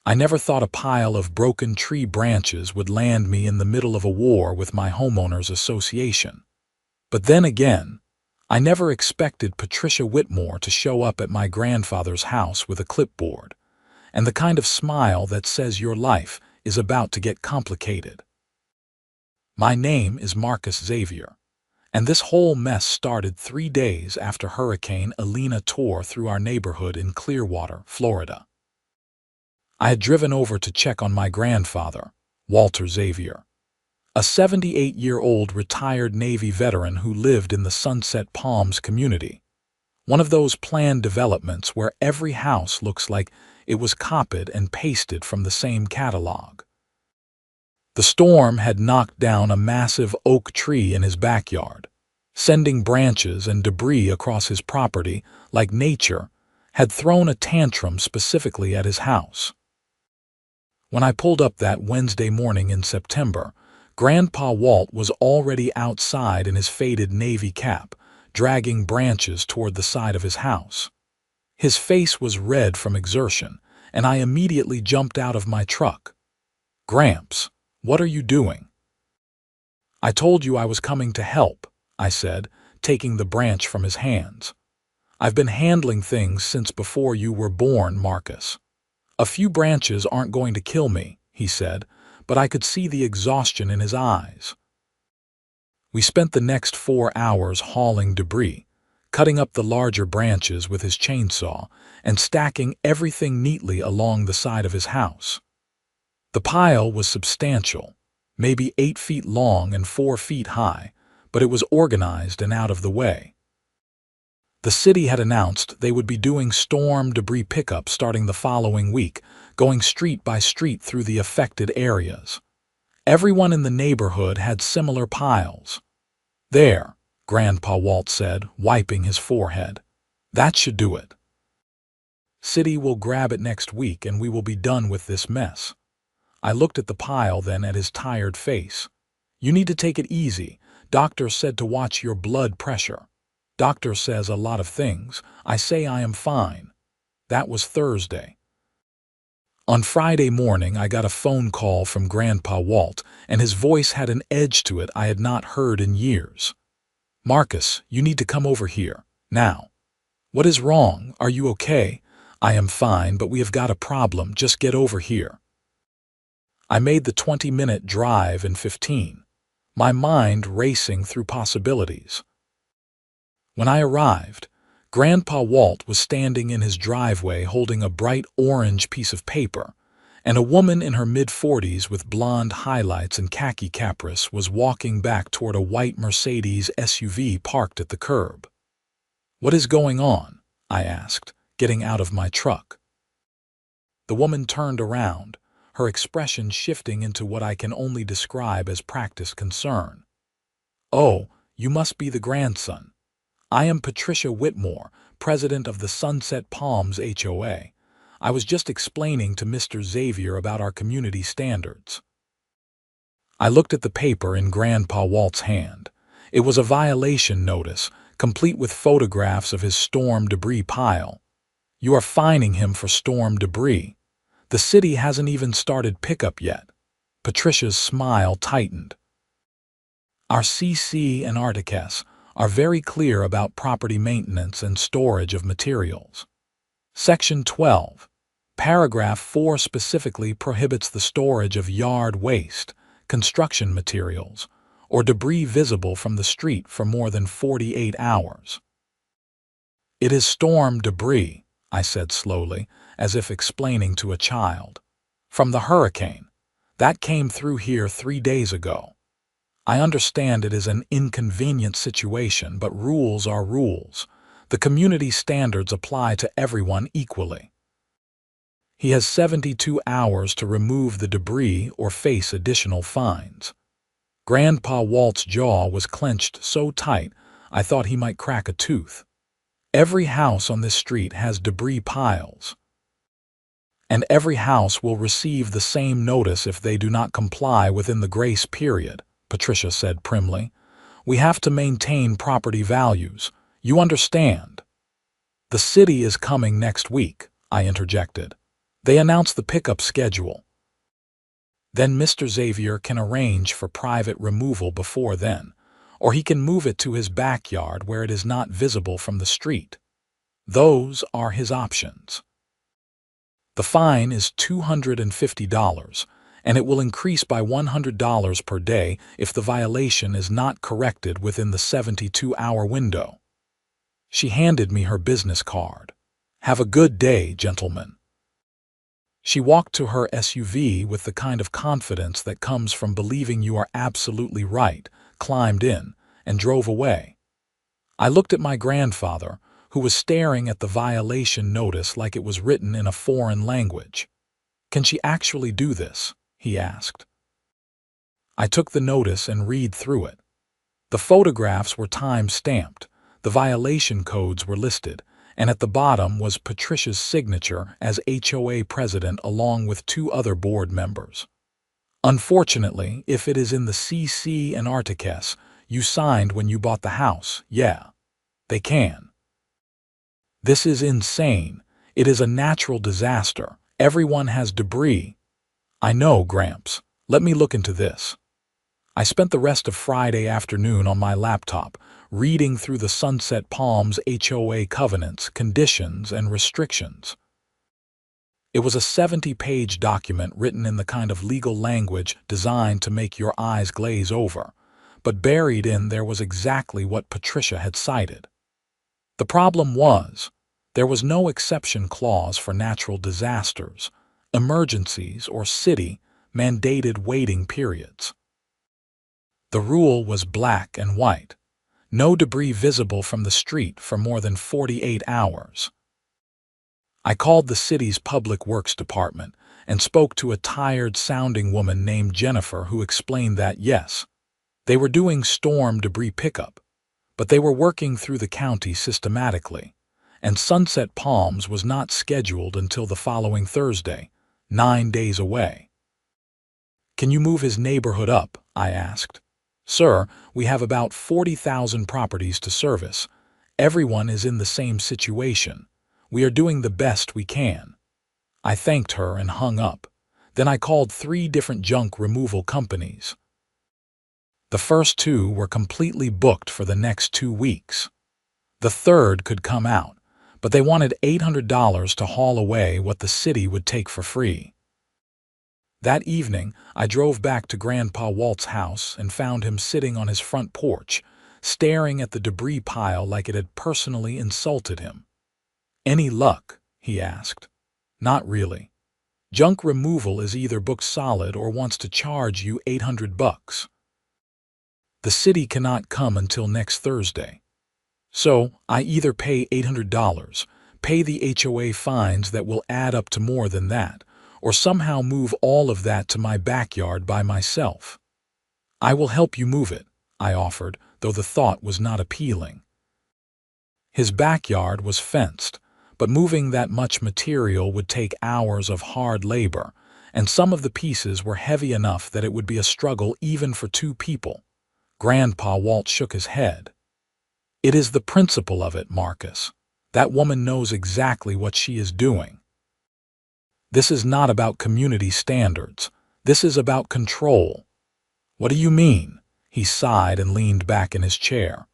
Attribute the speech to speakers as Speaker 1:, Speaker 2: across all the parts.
Speaker 1: I never thought a pile of broken tree branches would land me in the middle of a war with my homeowners association. But then again, I never expected Patricia Whitmore to show up at my grandfather's house with a clipboard, and the kind of smile that says your life is about to get complicated. My name is Marcus Xavier, and this whole mess started 3 days after Hurricane Elena tore through our neighborhood in Clearwater, Florida. I had driven over to check on my grandfather, Walter Xavier, a 78-year-old retired Navy veteran who lived in the Sunset Palms community, one of those planned developments where every house looks like it was copied and pasted from the same catalog. The storm had knocked down a massive oak tree in his backyard, sending branches and debris across his property like nature had thrown a tantrum specifically at his house. When I pulled up that Wednesday morning in September, Grandpa Walt was already outside in his faded Navy cap, dragging branches toward the side of his house. His face was red from exertion, and I immediately jumped out of my truck. "Gramps, what are you doing?" "I told you I was coming to help," I said, taking the branch from his hands. "I've been handling things since before you were born, Marcus. A few branches aren't going to kill me," he said, but I could see the exhaustion in his eyes. We spent the next 4 hours hauling debris, cutting up the larger branches with his chainsaw, and stacking everything neatly along the side of his house. The pile was substantial, maybe 8 feet long and 4 feet high, but it was organized and out of the way. The city had announced they would be doing storm debris pickup starting the following week, going street by street through the affected areas. Everyone in the neighborhood had similar piles. "There," Grandpa Walt said, wiping his forehead. "That should do it. City will grab it next week and we will be done with this mess." I looked at the pile, then at his tired face. "You need to take it easy. Doctor said to watch your blood pressure." "Doctor says a lot of things. I say I am fine." That was Thursday. On Friday morning, I got a phone call from Grandpa Walt, and his voice had an edge to it I had not heard in years. "Marcus, you need to come over here, now." "What is wrong? Are you okay?" "I am fine, but we have got a problem. Just get over here." I made the 20-minute drive in 15, my mind racing through possibilities. When I arrived, Grandpa Walt was standing in his driveway holding a bright orange piece of paper, and a woman in her mid-40s with blonde highlights and khaki capris was walking back toward a white Mercedes SUV parked at the curb. "What is going on?" I asked, getting out of my truck. The woman turned around, her expression shifting into what I can only describe as practiced concern. "Oh, you must be the grandson. I am Patricia Whitmore, president of the Sunset Palms HOA. I was just explaining to Mr. Xavier about our community standards." I looked at the paper in Grandpa Walt's hand. It was a violation notice, complete with photographs of his storm debris pile. "You are fining him for storm debris. The city hasn't even started pickup yet." Patricia's smile tightened. "Our CC and Articus are very clear about property maintenance and storage of materials. Section 12, paragraph 4 specifically prohibits the storage of yard waste, construction materials, or debris visible from the street for more than 48 hours. "It is storm debris," I said slowly, as if explaining to a child. "From the hurricane. That came through here 3 days ago. I understand it is an inconvenient situation, but rules are rules. The community standards apply to everyone equally." He has 72 hours to remove the debris or face additional fines. Grandpa Walt's jaw was clenched so tight I thought he might crack a tooth. Every house on this street has debris piles, and every house will receive the same notice if they do not comply within the grace period, Patricia said primly. "We have to maintain property values. You understand?" "The city is coming next week," I interjected. They announce the pickup schedule. Then Mr. Xavier can arrange for private removal before then, or he can move it to his backyard where it is not visible from the street. Those are his options. The fine is $250, and it will increase by $100 per day if the violation is not corrected within the 72-hour window. She handed me her business card. "Have a good day, gentlemen." She walked to her SUV with the kind of confidence that comes from believing you are absolutely right, climbed in, and drove away. I looked at my grandfather, who was staring at the violation notice like it was written in a foreign language. "Can she actually do this?" he asked. I took the notice and read through it. The photographs were time-stamped, the violation codes were listed, and at the bottom was Patricia's signature as HOA president along with 2 other board members. "Unfortunately, if it is in the CC and Articus you signed when you bought the house, yeah, they can." "This is insane. It is a natural disaster. Everyone has debris." "I know, Gramps. Let me look into this." I spent the rest of Friday afternoon on my laptop, reading through the Sunset Palms HOA covenants, conditions, and restrictions. It was a 70-page document written in the kind of legal language designed to make your eyes glaze over, but buried in there was exactly what Patricia had cited. The problem was, there was no exception clause for natural disasters, emergencies, or city-mandated waiting periods. The rule was black and white. No debris visible from the street for more than 48 hours. I called the city's public works department and spoke to a tired-sounding woman named Jennifer who explained that, yes, they were doing storm debris pickup, but they were working through the county systematically, and Sunset Palms was not scheduled until the following Thursday, 9 days away. "Can you move his neighborhood up?" I asked. "Sir, we have about 40,000 properties to service. Everyone is in the same situation. We are doing the best we can." I thanked her and hung up. Then I called 3 different junk removal companies. The first 2 were completely booked for the next 2 weeks. The third could come out, but they wanted $800 to haul away what the city would take for free. That evening, I drove back to Grandpa Walt's house and found him sitting on his front porch, staring at the debris pile like it had personally insulted him. "Any luck?" he asked. "Not really. Junk removal is either booked solid or wants to charge you $800. The city cannot come until next Thursday. So I either pay $800, pay the HOA fines that will add up to more than that, or somehow move all of that to my backyard by myself." "I will help you move it," I offered, though the thought was not appealing. His backyard was fenced, but moving that much material would take hours of hard labor, and some of the pieces were heavy enough that it would be a struggle even for 2 people. Grandpa Walt shook his head. "It is the principle of it, Marcus. That woman knows exactly what she is doing. This is not about community standards. This is about control." "What do you mean?" He sighed and leaned back in his chair.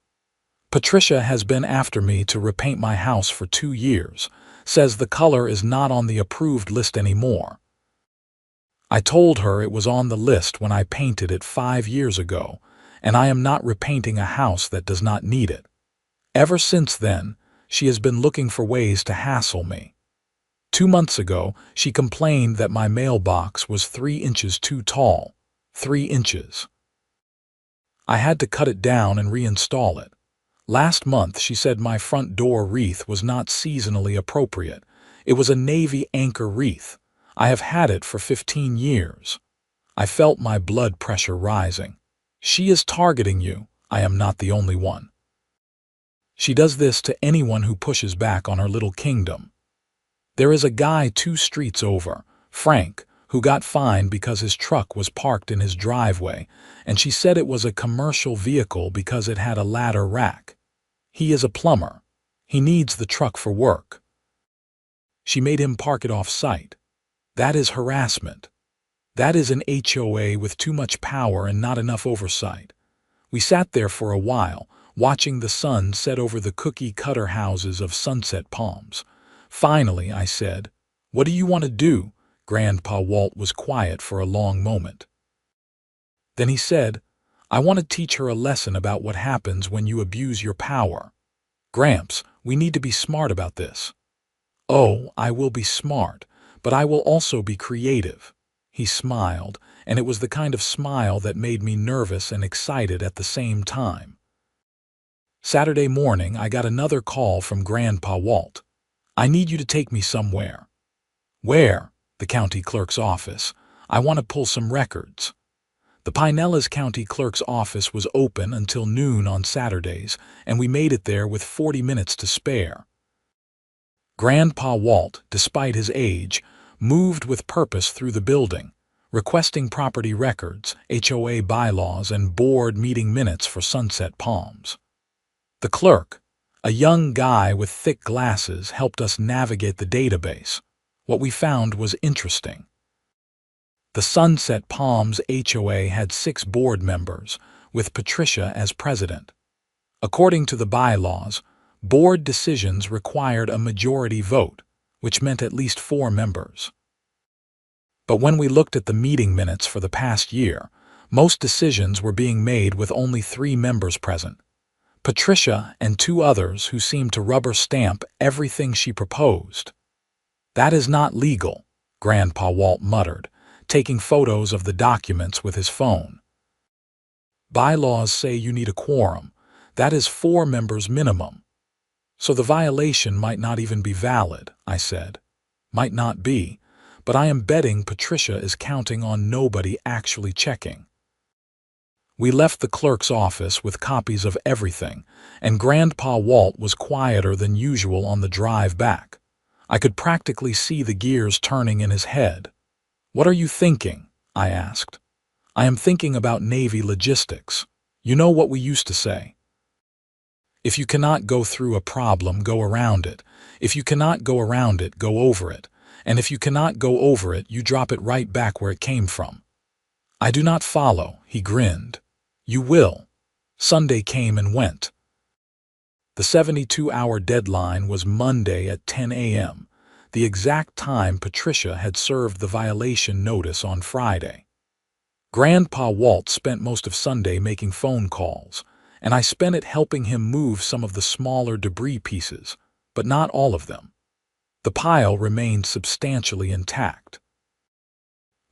Speaker 1: "Patricia has been after me to repaint my house for 2 years, says the color is not on the approved list anymore. I told her it was on the list when I painted it 5 years ago, and I am not repainting a house that does not need it. Ever since then, she has been looking for ways to hassle me. 2 months ago, she complained that my mailbox was 3 inches too tall. 3 inches. I had to cut it down and reinstall it. Last month, she said my front door wreath was not seasonally appropriate. It was a navy anchor wreath. I have had it for 15 years. I felt my blood pressure rising. She is targeting you. I am not the only one. She does this to anyone who pushes back on her little kingdom. There is a guy 2 streets over, Frank, who got fined because his truck was parked in his driveway, and she said it was a commercial vehicle because it had a ladder rack. He is a plumber. He needs the truck for work. She made him park it off-site. That is harassment. That is an HOA with too much power and not enough oversight. We sat there for a while, watching the sun set over the cookie-cutter houses of Sunset Palms. Finally, I said, "What do you want to do?" Grandpa Walt was quiet for a long moment. Then he said, "I want to teach her a lesson about what happens when you abuse your power. Gramps, we need to be smart about this." "Oh, I will be smart, but I will also be creative." He smiled, and it was the kind of smile that made me nervous and excited at the same time. Saturday morning, I got another call from Grandpa Walt. "I need you to take me somewhere." "Where?" "The county clerk's office. I want to pull some records." The Pinellas County Clerk's office was open until noon on Saturdays, and we made it there with 40 minutes to spare. Grandpa Walt, despite his age, moved with purpose through the building, requesting property records, HOA bylaws, and board meeting minutes for Sunset Palms. The clerk, a young guy with thick glasses, helped us navigate the database. What we found was interesting. The Sunset Palms HOA had 6 board members, with Patricia as president. According to the bylaws, board decisions required a majority vote, which meant at least 4 members. But when we looked at the meeting minutes for the past year, most decisions were being made with only 3 members present. Patricia and 2 others who seemed to rubber stamp everything she proposed. "That is not legal," Grandpa Walt muttered, taking photos of the documents with his phone. "Bylaws say you need a quorum. That is 4 members minimum. So the violation might not even be valid," I said. "Might not be, but I am betting Patricia is counting on nobody actually checking." We left the clerk's office with copies of everything, and Grandpa Walt was quieter than usual on the drive back. I could practically see the gears turning in his head. "What are you thinking?" I asked. "I am thinking about Navy logistics. You know what we used to say. If you cannot go through a problem, go around it. If you cannot go around it, go over it. And if you cannot go over it, you drop it right back where it came from." "I do not follow," he grinned. "You will." Sunday came and went. The 72-hour deadline was Monday at 10 a.m., the exact time Patricia had served the violation notice on Friday. Grandpa Walt spent most of Sunday making phone calls, and I spent it helping him move some of the smaller debris pieces, but not all of them. The pile remained substantially intact.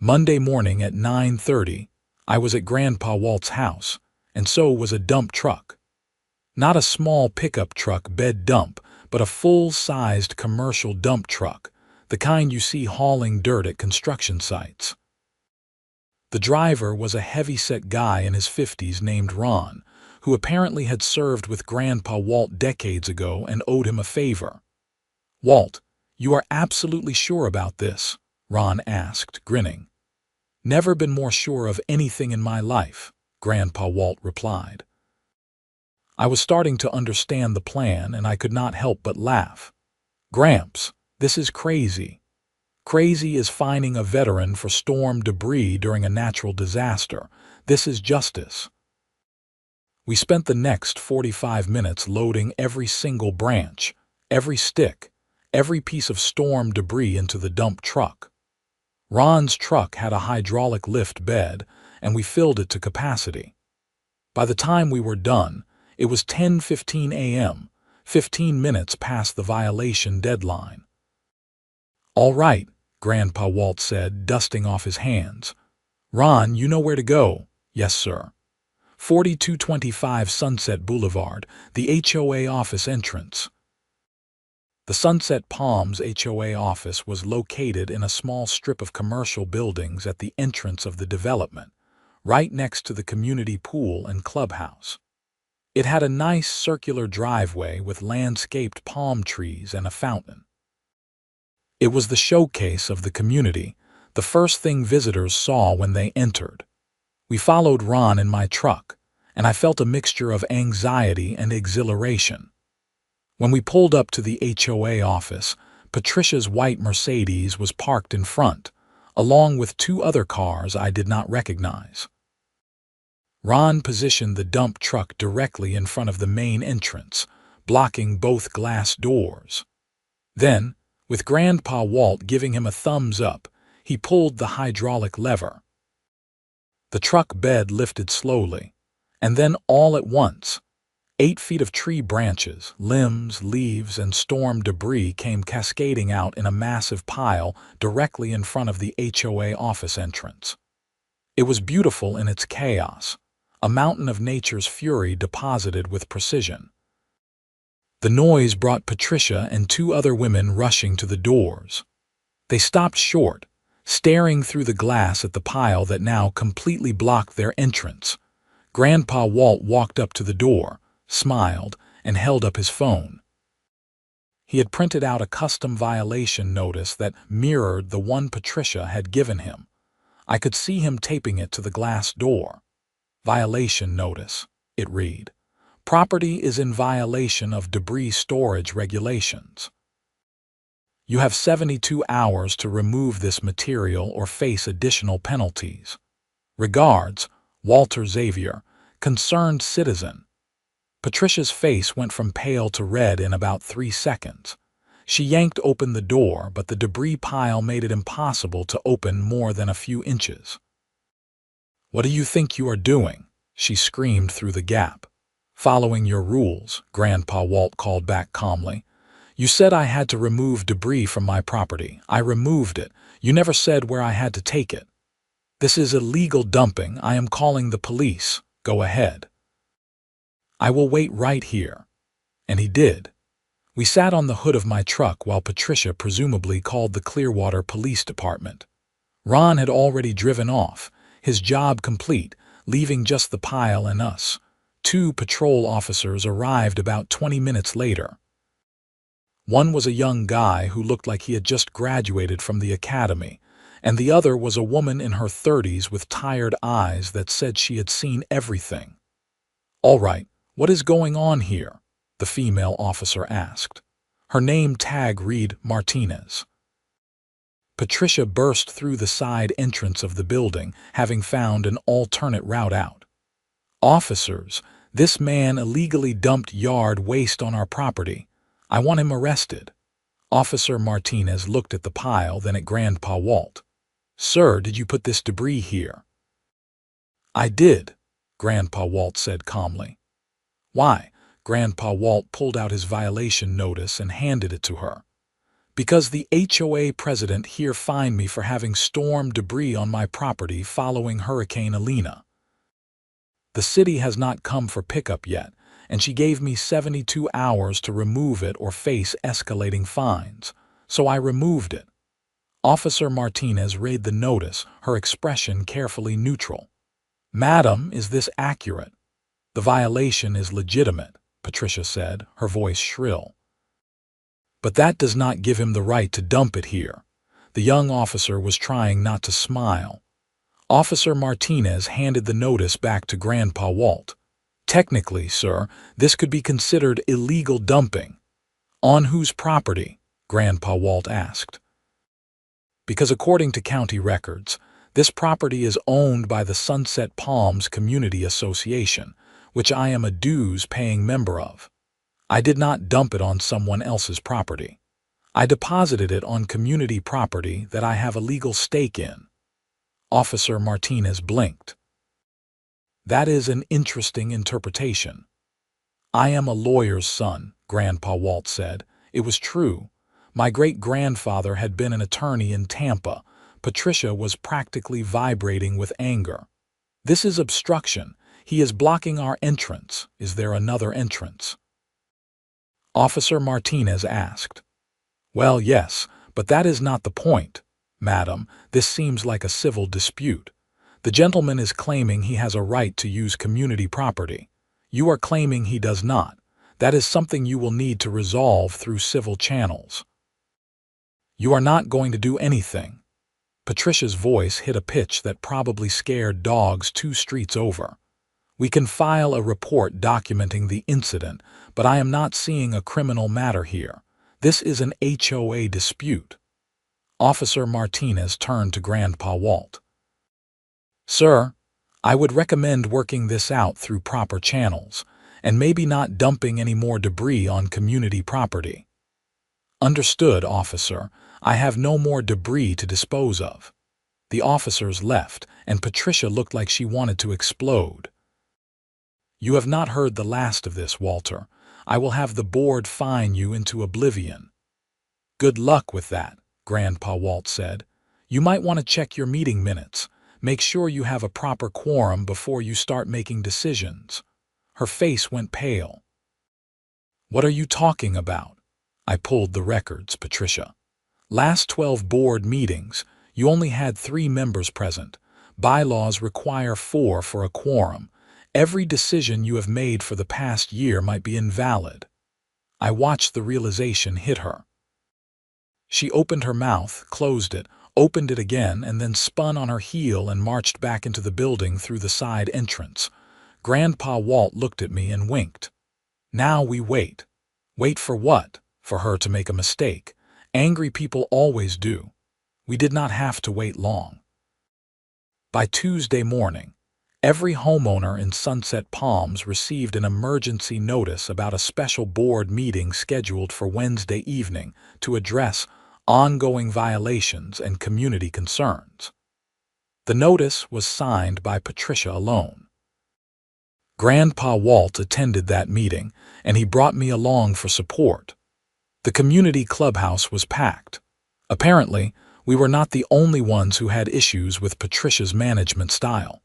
Speaker 1: Monday morning at 9:30, I was at Grandpa Walt's house, and so was a dump truck. Not a small pickup truck bed dump, but a full-sized commercial dump truck, the kind you see hauling dirt at construction sites. The driver was a heavy-set guy in his 50s named Ron, who apparently had served with Grandpa Walt decades ago and owed him a favor. "Walt, you are absolutely sure about this?" Ron asked, grinning. "Never been more sure of anything in my life," Grandpa Walt replied. I was starting to understand the plan, and I could not help but laugh. "Gramps, this is crazy. Crazy is fining a veteran for storm debris during a natural disaster. This is justice." We spent the next 45 minutes loading every single branch, every stick, every piece of storm debris into the dump truck. Ron's truck had a hydraulic lift bed, and we filled it to capacity. By the time we were done, it was 10:15 a.m., 15 minutes past the violation deadline. "All right," Grandpa Walt said, dusting off his hands. "Ron, you know where to go." "Yes, sir." 4225 Sunset Boulevard, the HOA office entrance. The Sunset Palms HOA office was located in a small strip of commercial buildings at the entrance of the development, right next to the community pool and clubhouse. It had a nice circular driveway with landscaped palm trees and a fountain. It was the showcase of the community, the first thing visitors saw when they entered. We followed Ron in my truck, and I felt a mixture of anxiety and exhilaration. When we pulled up to the HOA office, Patricia's white Mercedes was parked in front, along with two other cars I did not recognize. Ron positioned the dump truck directly in front of the main entrance, blocking both glass doors. Then, with Grandpa Walt giving him a thumbs up, he pulled the hydraulic lever. The truck bed lifted slowly, and then all at once, 8 feet of tree branches, limbs, leaves, and storm debris came cascading out in a massive pile directly in front of the HOA office entrance. It was beautiful in its chaos, a mountain of nature's fury deposited with precision. The noise brought Patricia and 2 other women rushing to the doors. They stopped short, staring through the glass at the pile that now completely blocked their entrance. Grandpa Walt walked up to the door, smiled, and held up his phone. He had printed out a custom violation notice that mirrored the one Patricia had given him. I could see him taping it to the glass door. Violation notice, it read. Property is in violation of debris storage regulations. You have 72 hours to remove this material or face additional penalties. Regards, Walter Xavier, concerned citizen. Patricia's face went from pale to red in about 3 seconds. She yanked open the door, but the debris pile made it impossible to open more than a few inches. "What do you think you are doing?" she screamed through the gap. "Following your rules," Grandpa Walt called back calmly. "You said I had to remove debris from my property. I removed it. You never said where I had to take it. This is illegal dumping. I am calling the police. Go ahead." "I will wait right here." And he did. We sat on the hood of my truck while Patricia presumably called the Clearwater Police Department. Ron had already driven off, his job complete, leaving just the pile and us. 2 patrol officers arrived about 20 minutes later. One was a young guy who looked like he had just graduated from the academy, and the other was a woman in her 30s with tired eyes that said she had seen everything. "All right, what is going on here?" the female officer asked. Her name tag read Martinez. Patricia burst through the side entrance of the building, having found an alternate route out. "Officers, this man illegally dumped yard waste on our property. I want him arrested." Officer Martinez looked at the pile, then at Grandpa Walt. "Sir, did you put this debris here?" "I did," Grandpa Walt said calmly. "Why?" Grandpa Walt pulled out his violation notice and handed it to her. "Because the HOA president here fined me for having storm debris on my property following Hurricane Elena. The city has not come for pickup yet, and she gave me 72 hours to remove it or face escalating fines, so I removed it." Officer Martinez read the notice, her expression carefully neutral. "Madam, is this accurate?" "The violation is legitimate," Patricia said, her voice shrill. "But that does not give him the right to dump it here." The young officer was trying not to smile. Officer Martinez handed the notice back to Grandpa Walt. "Technically, sir, this could be considered illegal dumping." "On whose property?" Grandpa Walt asked. "Because according to county records, this property is owned by the Sunset Palms Community Association, which I am a dues-paying member of. I did not dump it on someone else's property. I deposited it on community property that I have a legal stake in." Officer Martinez blinked. "That is an interesting interpretation." "I am a lawyer's son," Grandpa Walt said. It was true. My great-grandfather had been an attorney in Tampa. Patricia was practically vibrating with anger. "This is obstruction. He is blocking our entrance. Is there another entrance?" Officer Martinez asked. "Well, yes, but that is not the point, madam. This seems like a civil dispute. The gentleman is claiming he has a right to use community property. You are claiming he does not. That is something you will need to resolve through civil channels." "You are not going to do anything." Patricia's voice hit a pitch that probably scared dogs 2 streets over. "We can file a report documenting the incident, but I am not seeing a criminal matter here. This is an HOA dispute. Officer Martinez turned to Grandpa Walt. Sir, I would recommend working this out through proper channels, and maybe not dumping any more debris on community property. Understood, officer. I have no more debris to dispose of. The officers left, and Patricia looked like she wanted to explode. You have not heard the last of this, Walter. I will have the board fine you into oblivion. Good luck with that, Grandpa Walt said. You might want to check your meeting minutes. Make sure you have a proper quorum before you start making decisions. Her face went pale. What are you talking about? I pulled the records, Patricia. Last 12 board meetings, you only had 3 members present. Bylaws require 4 for a quorum. Every decision you have made for the past year might be invalid. I watched the realization hit her. She opened her mouth, closed it, opened it again, and then spun on her heel and marched back into the building through the side entrance. Grandpa Walt looked at me and winked. Now we wait. Wait for what? For her to make a mistake. Angry people always do. We did not have to wait long. By Tuesday morning, every homeowner in Sunset Palms received an emergency notice about a special board meeting scheduled for Wednesday evening to address ongoing violations and community concerns. The notice was signed by Patricia alone. Grandpa Walt attended that meeting, and he brought me along for support. The community clubhouse was packed. Apparently, we were not the only ones who had issues with Patricia's management style.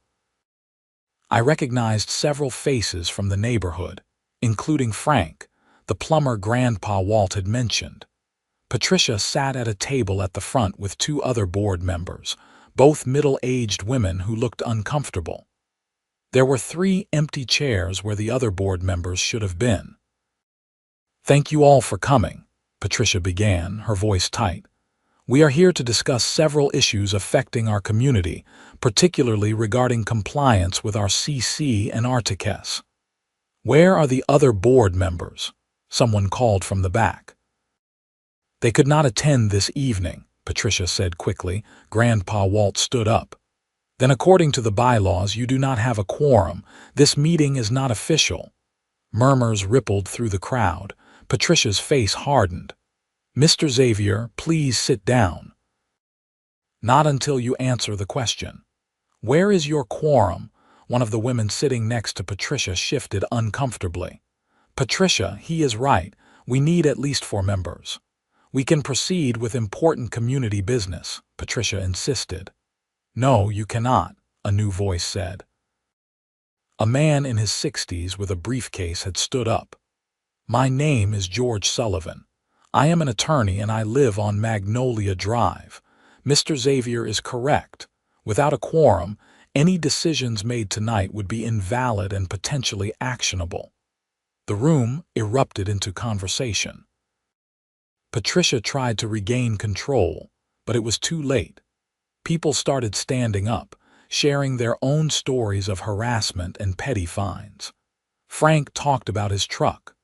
Speaker 1: I recognized several faces from the neighborhood, including Frank, the plumber Grandpa Walt had mentioned. Patricia sat at a table at the front with 2 other board members, both middle-aged women who looked uncomfortable. There were 3 empty chairs where the other board members should have been. Thank you all for coming, Patricia began, her voice tight. We are here to discuss several issues affecting our community, particularly regarding compliance with our CC and RTCS. Where are the other board members? Someone called from the back. They could not attend this evening, Patricia said quickly. Grandpa Walt stood up. Then according to the bylaws, you do not have a quorum. This meeting is not official. Murmurs rippled through the crowd. Patricia's face hardened. Mr. Xavier, please sit down. Not until you answer the question. Where is your quorum? One of the women sitting next to Patricia shifted uncomfortably. Patricia, he is right. We need at least 4 members. We can proceed with important community business, Patricia insisted. No, you cannot, a new voice said. A man in his 60s with a briefcase had stood up. My name is George Sullivan. I am an attorney and I live on Magnolia Drive. Mr. Xavier is correct. Without a quorum, any decisions made tonight would be invalid and potentially actionable. The room erupted into conversation. Patricia tried to regain control, but it was too late. People started standing up, sharing their own stories of harassment and petty fines. Frank talked about his truck.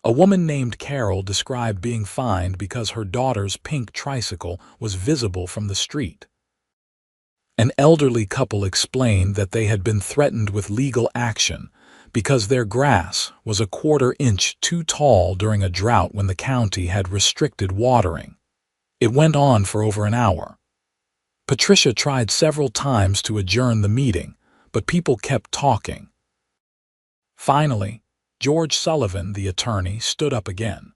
Speaker 1: A woman named Carol described being fined because her daughter's pink tricycle was visible from the street. An elderly couple explained that they had been threatened with legal action because their grass was a 1/4 inch too tall during a drought when the county had restricted watering. It went on for over an hour. Patricia tried several times to adjourn the meeting, but people kept talking. Finally, George Sullivan, the attorney, stood up again.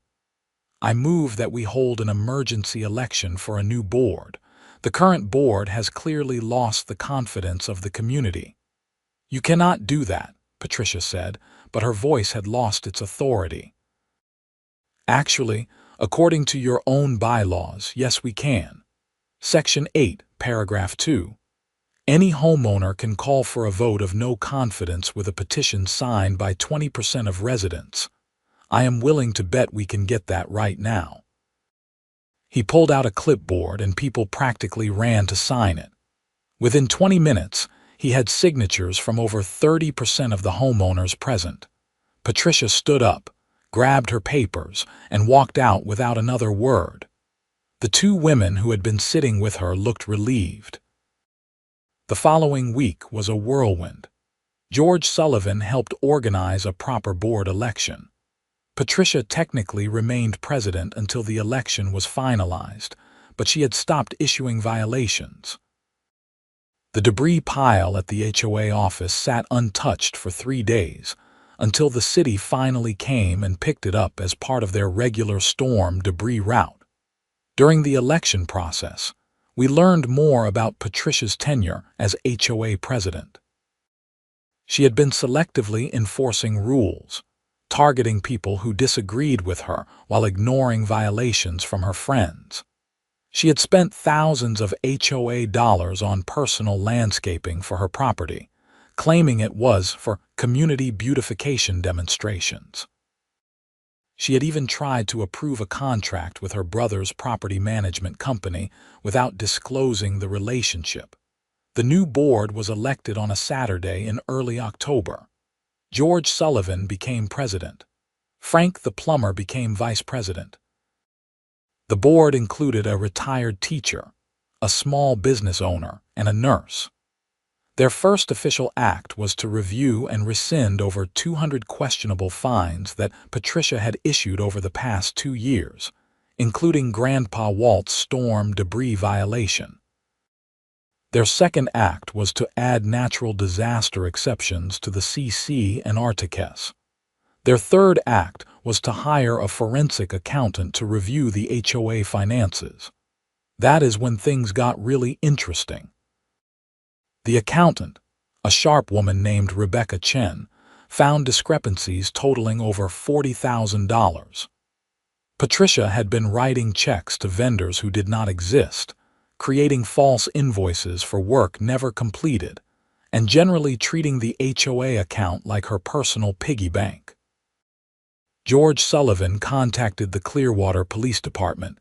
Speaker 1: I move that we hold an emergency election for a new board. The current board has clearly lost the confidence of the community. You cannot do that, Patricia said, but her voice had lost its authority. Actually, according to your own bylaws, yes we can. Section 8, Paragraph 2. Any homeowner can call for a vote of no confidence with a petition signed by 20% of residents. I am willing to bet we can get that right now. He pulled out a clipboard and people practically ran to sign it. Within 20 minutes, he had signatures from over 30% of the homeowners present. Patricia stood up. grabbed her papers, and walked out without another word. The two women who had been sitting with her looked relieved. The following week was a whirlwind. George Sullivan helped organize a proper board election. Patricia technically remained president until the election was finalized, but she had stopped issuing violations. The debris pile at the HOA office sat untouched for 3 days, until the city finally came and picked it up as part of their regular storm debris route. During the election process, we learned more about Patricia's tenure as HOA president. She had been selectively enforcing rules, targeting people who disagreed with her while ignoring violations from her friends. She had spent thousands of HOA dollars on personal landscaping for her property, claiming it was for community beautification demonstrations. She had even tried to approve a contract with her brother's property management company without disclosing the relationship. The new board was elected on a Saturday in early October. George Sullivan became president. Frank the plumber became vice president. The board included a retired teacher, a small business owner, and a nurse. Their first official act was to review and rescind over 200 questionable fines that Patricia had issued over the past 2 years, including Grandpa Walt's storm debris violation. Their second act was to add natural disaster exceptions to the CC and Articus. Their third act was to hire a forensic accountant to review the HOA finances. That is when things got really interesting. The accountant, a sharp woman named Rebecca Chen, found discrepancies totaling over $40,000. Patricia had been writing checks to vendors who did not exist, creating false invoices for work never completed, and generally treating the HOA account like her personal piggy bank. George Sullivan contacted the Clearwater Police Department,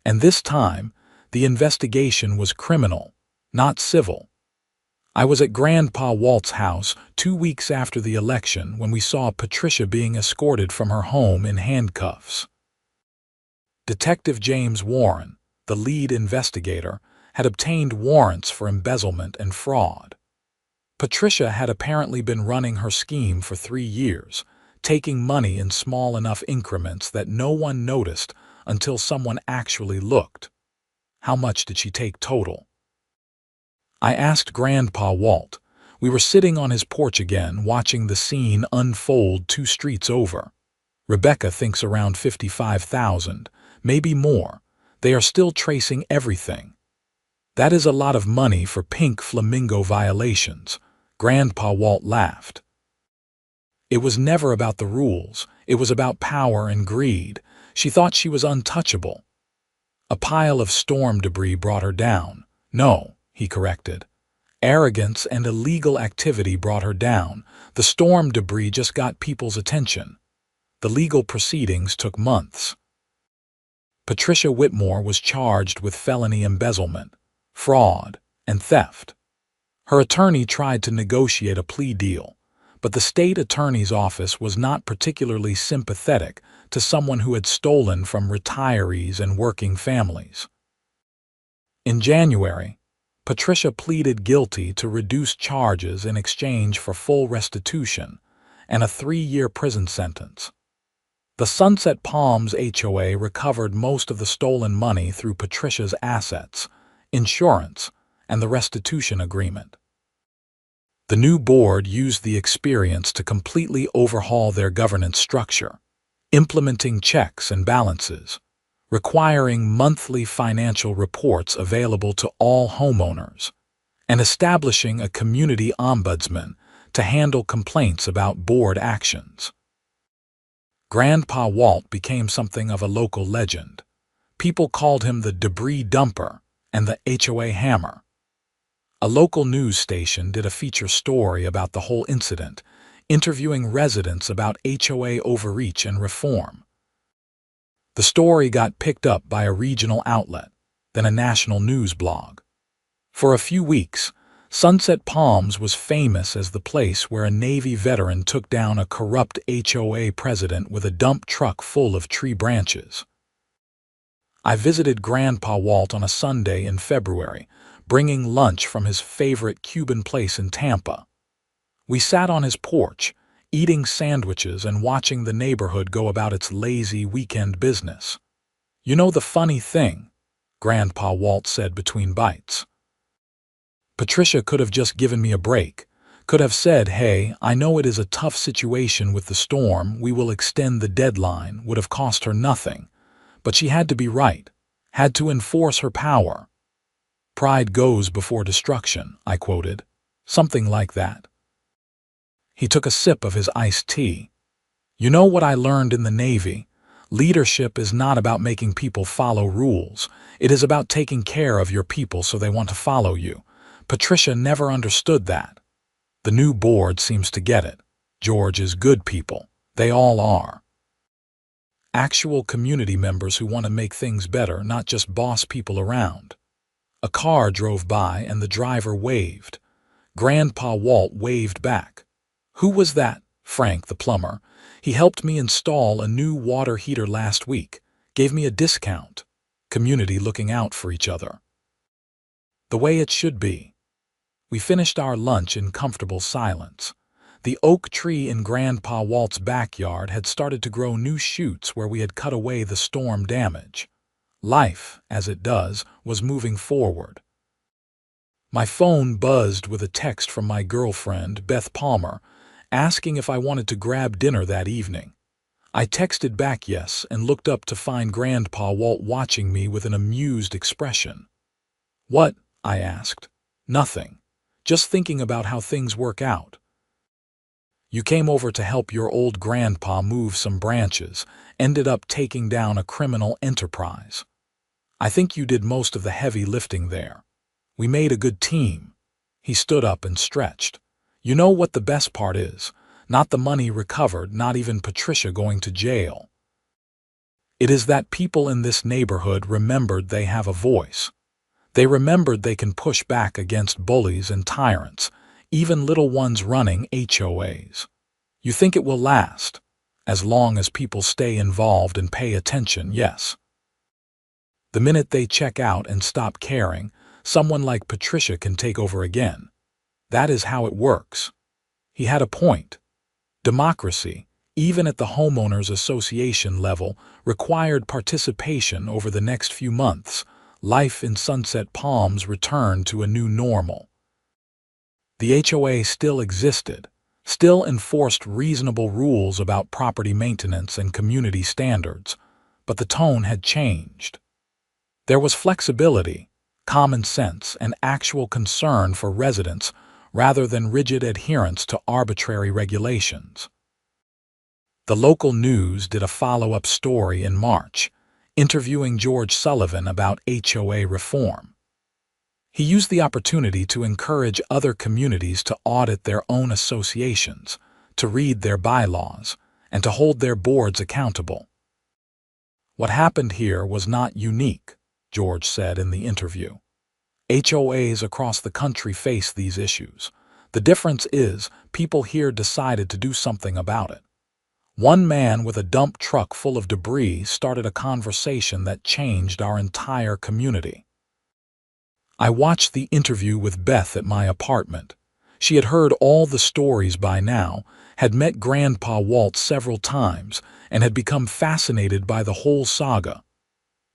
Speaker 1: and this time, the investigation was criminal, not civil. I was at Grandpa Walt's house 2 weeks after the election when we saw Patricia being escorted from her home in handcuffs. Detective James Warren, the lead investigator, had obtained warrants for embezzlement and fraud. Patricia had apparently been running her scheme for 3 years, taking money in small enough increments that no one noticed until someone actually looked. How much did she take total? I asked Grandpa Walt. We were sitting on his porch again, watching the scene unfold 2 streets over. Rebecca thinks around $55,000, maybe more. They are still tracing everything. That is a lot of money for pink flamingo violations. Grandpa Walt laughed. It was never about the rules. It was about power and greed. She thought she was untouchable. A pile of storm debris brought her down. No, he corrected. Arrogance and illegal activity brought her down. The storm debris just got people's attention. The legal proceedings took months. Patricia Whitmore was charged with felony embezzlement, fraud, and theft. Her attorney tried to negotiate a plea deal, but the state attorney's office was not particularly sympathetic to someone who had stolen from retirees and working families. In January, Patricia pleaded guilty to reduced charges in exchange for full restitution and a 3-year prison sentence. The Sunset Palms HOA recovered most of the stolen money through Patricia's assets, insurance, and the restitution agreement. The new board used the experience to completely overhaul their governance structure, implementing checks and balances, requiring monthly financial reports available to all homeowners, and establishing a community ombudsman to handle complaints about board actions. Grandpa Walt became something of a local legend. People called him the debris dumper and the HOA hammer. A local news station did a feature story about the whole incident, interviewing residents about HOA overreach and reform. The story got picked up by a regional outlet, then a national news blog. For a few weeks, Sunset Palms was famous as the place where a Navy veteran took down a corrupt HOA president with a dump truck full of tree branches. I visited Grandpa Walt on a Sunday in February, bringing lunch from his favorite Cuban place in Tampa. We sat on his porch, eating sandwiches and watching the neighborhood go about its lazy weekend business. "You know the funny thing," Grandpa Walt said between bites. "Patricia could have just given me a break, could have said, 'Hey, I know it is a tough situation with the storm, we will extend the deadline,' would have cost her nothing. But she had to be right, had to enforce her power. 'Pride goes before destruction,'" I quoted. Something like that. He took a sip of his iced tea. "You know what I learned in the Navy? Leadership is not about making people follow rules. It is about taking care of your people so they want to follow you. Patricia never understood that. The new board seems to get it. George is good people. They all are. Actual community members who want to make things better, not just boss people around." A car drove by and the driver waved. Grandpa Walt waved back. "Who was that?" "Frank, the plumber. He helped me install a new water heater last week. Gave me a discount." Community looking out for each other. The way it should be. We finished our lunch in comfortable silence. The oak tree in Grandpa Walt's backyard had started to grow new shoots where we had cut away the storm damage. Life, as it does, was moving forward. My phone buzzed with a text from my girlfriend, Beth Palmer, asking if I wanted to grab dinner that evening. I texted back yes and looked up to find Grandpa Walt watching me with an amused expression. "What?" I asked. "Nothing. Just thinking about how things work out." "You came over to help your old grandpa move some branches, ended up taking down a criminal enterprise. I think you did most of the heavy lifting there. We made a good team." He stood up and stretched. "You know what the best part is? Not the money recovered, not even Patricia going to jail. It is that people in this neighborhood remembered they have a voice. They remembered they can push back against bullies and tyrants, even little ones running HOAs. You think it will last? As long as people stay involved and pay attention, yes. The minute they check out and stop caring, someone like Patricia can take over again. That is how it works." He had a point. Democracy, even at the homeowners association level, required participation over the next few months. Life in Sunset Palms returned to a new normal. The HOA still existed, still enforced reasonable rules about property maintenance and community standards, but the tone had changed. There was flexibility, common sense, and actual concern for residents rather than rigid adherence to arbitrary regulations. The local news did a follow-up story in March, interviewing George Sullivan about HOA reform. He used the opportunity to encourage other communities to audit their own associations, to read their bylaws, and to hold their boards accountable. "What happened here was not unique," George said in the interview. HOAs across the country face these issues. The difference is people here decided to do something about it. One man with a dump truck full of debris started a conversation that changed our entire community. I watched the interview with Beth at my apartment. She had heard all the stories by now, had met Grandpa Walt several times, and had become fascinated by the whole saga.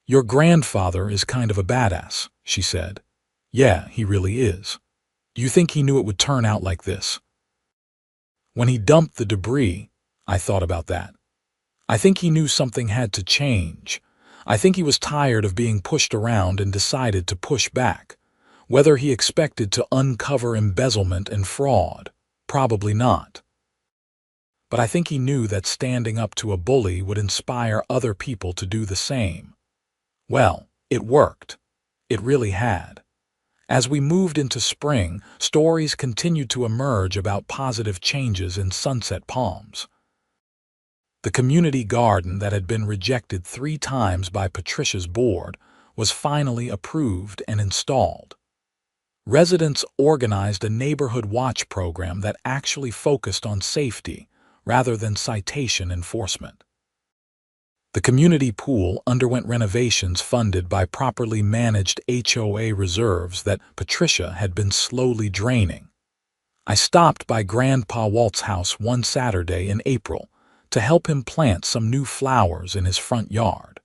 Speaker 1: "Your grandfather is kind of a badass," she said. "Yeah, he really is. Do you think he knew it would turn out like this?" When he dumped the debris, I thought about that. I think he knew something had to change. I think he was tired of being pushed around and decided to push back. Whether he expected to uncover embezzlement and fraud, probably not. But I think he knew that standing up to a bully would inspire other people to do the same. Well, it worked. It really had. As we moved into spring, stories continued to emerge about positive changes in Sunset Palms. The community garden that had been rejected 3 times by Patricia's board was finally approved and installed. Residents organized a neighborhood watch program that actually focused on safety rather than citation enforcement. The community pool underwent renovations funded by properly managed HOA reserves that Patricia had been slowly draining. I stopped by Grandpa Walt's house one Saturday in April to help him plant some new flowers in his front yard.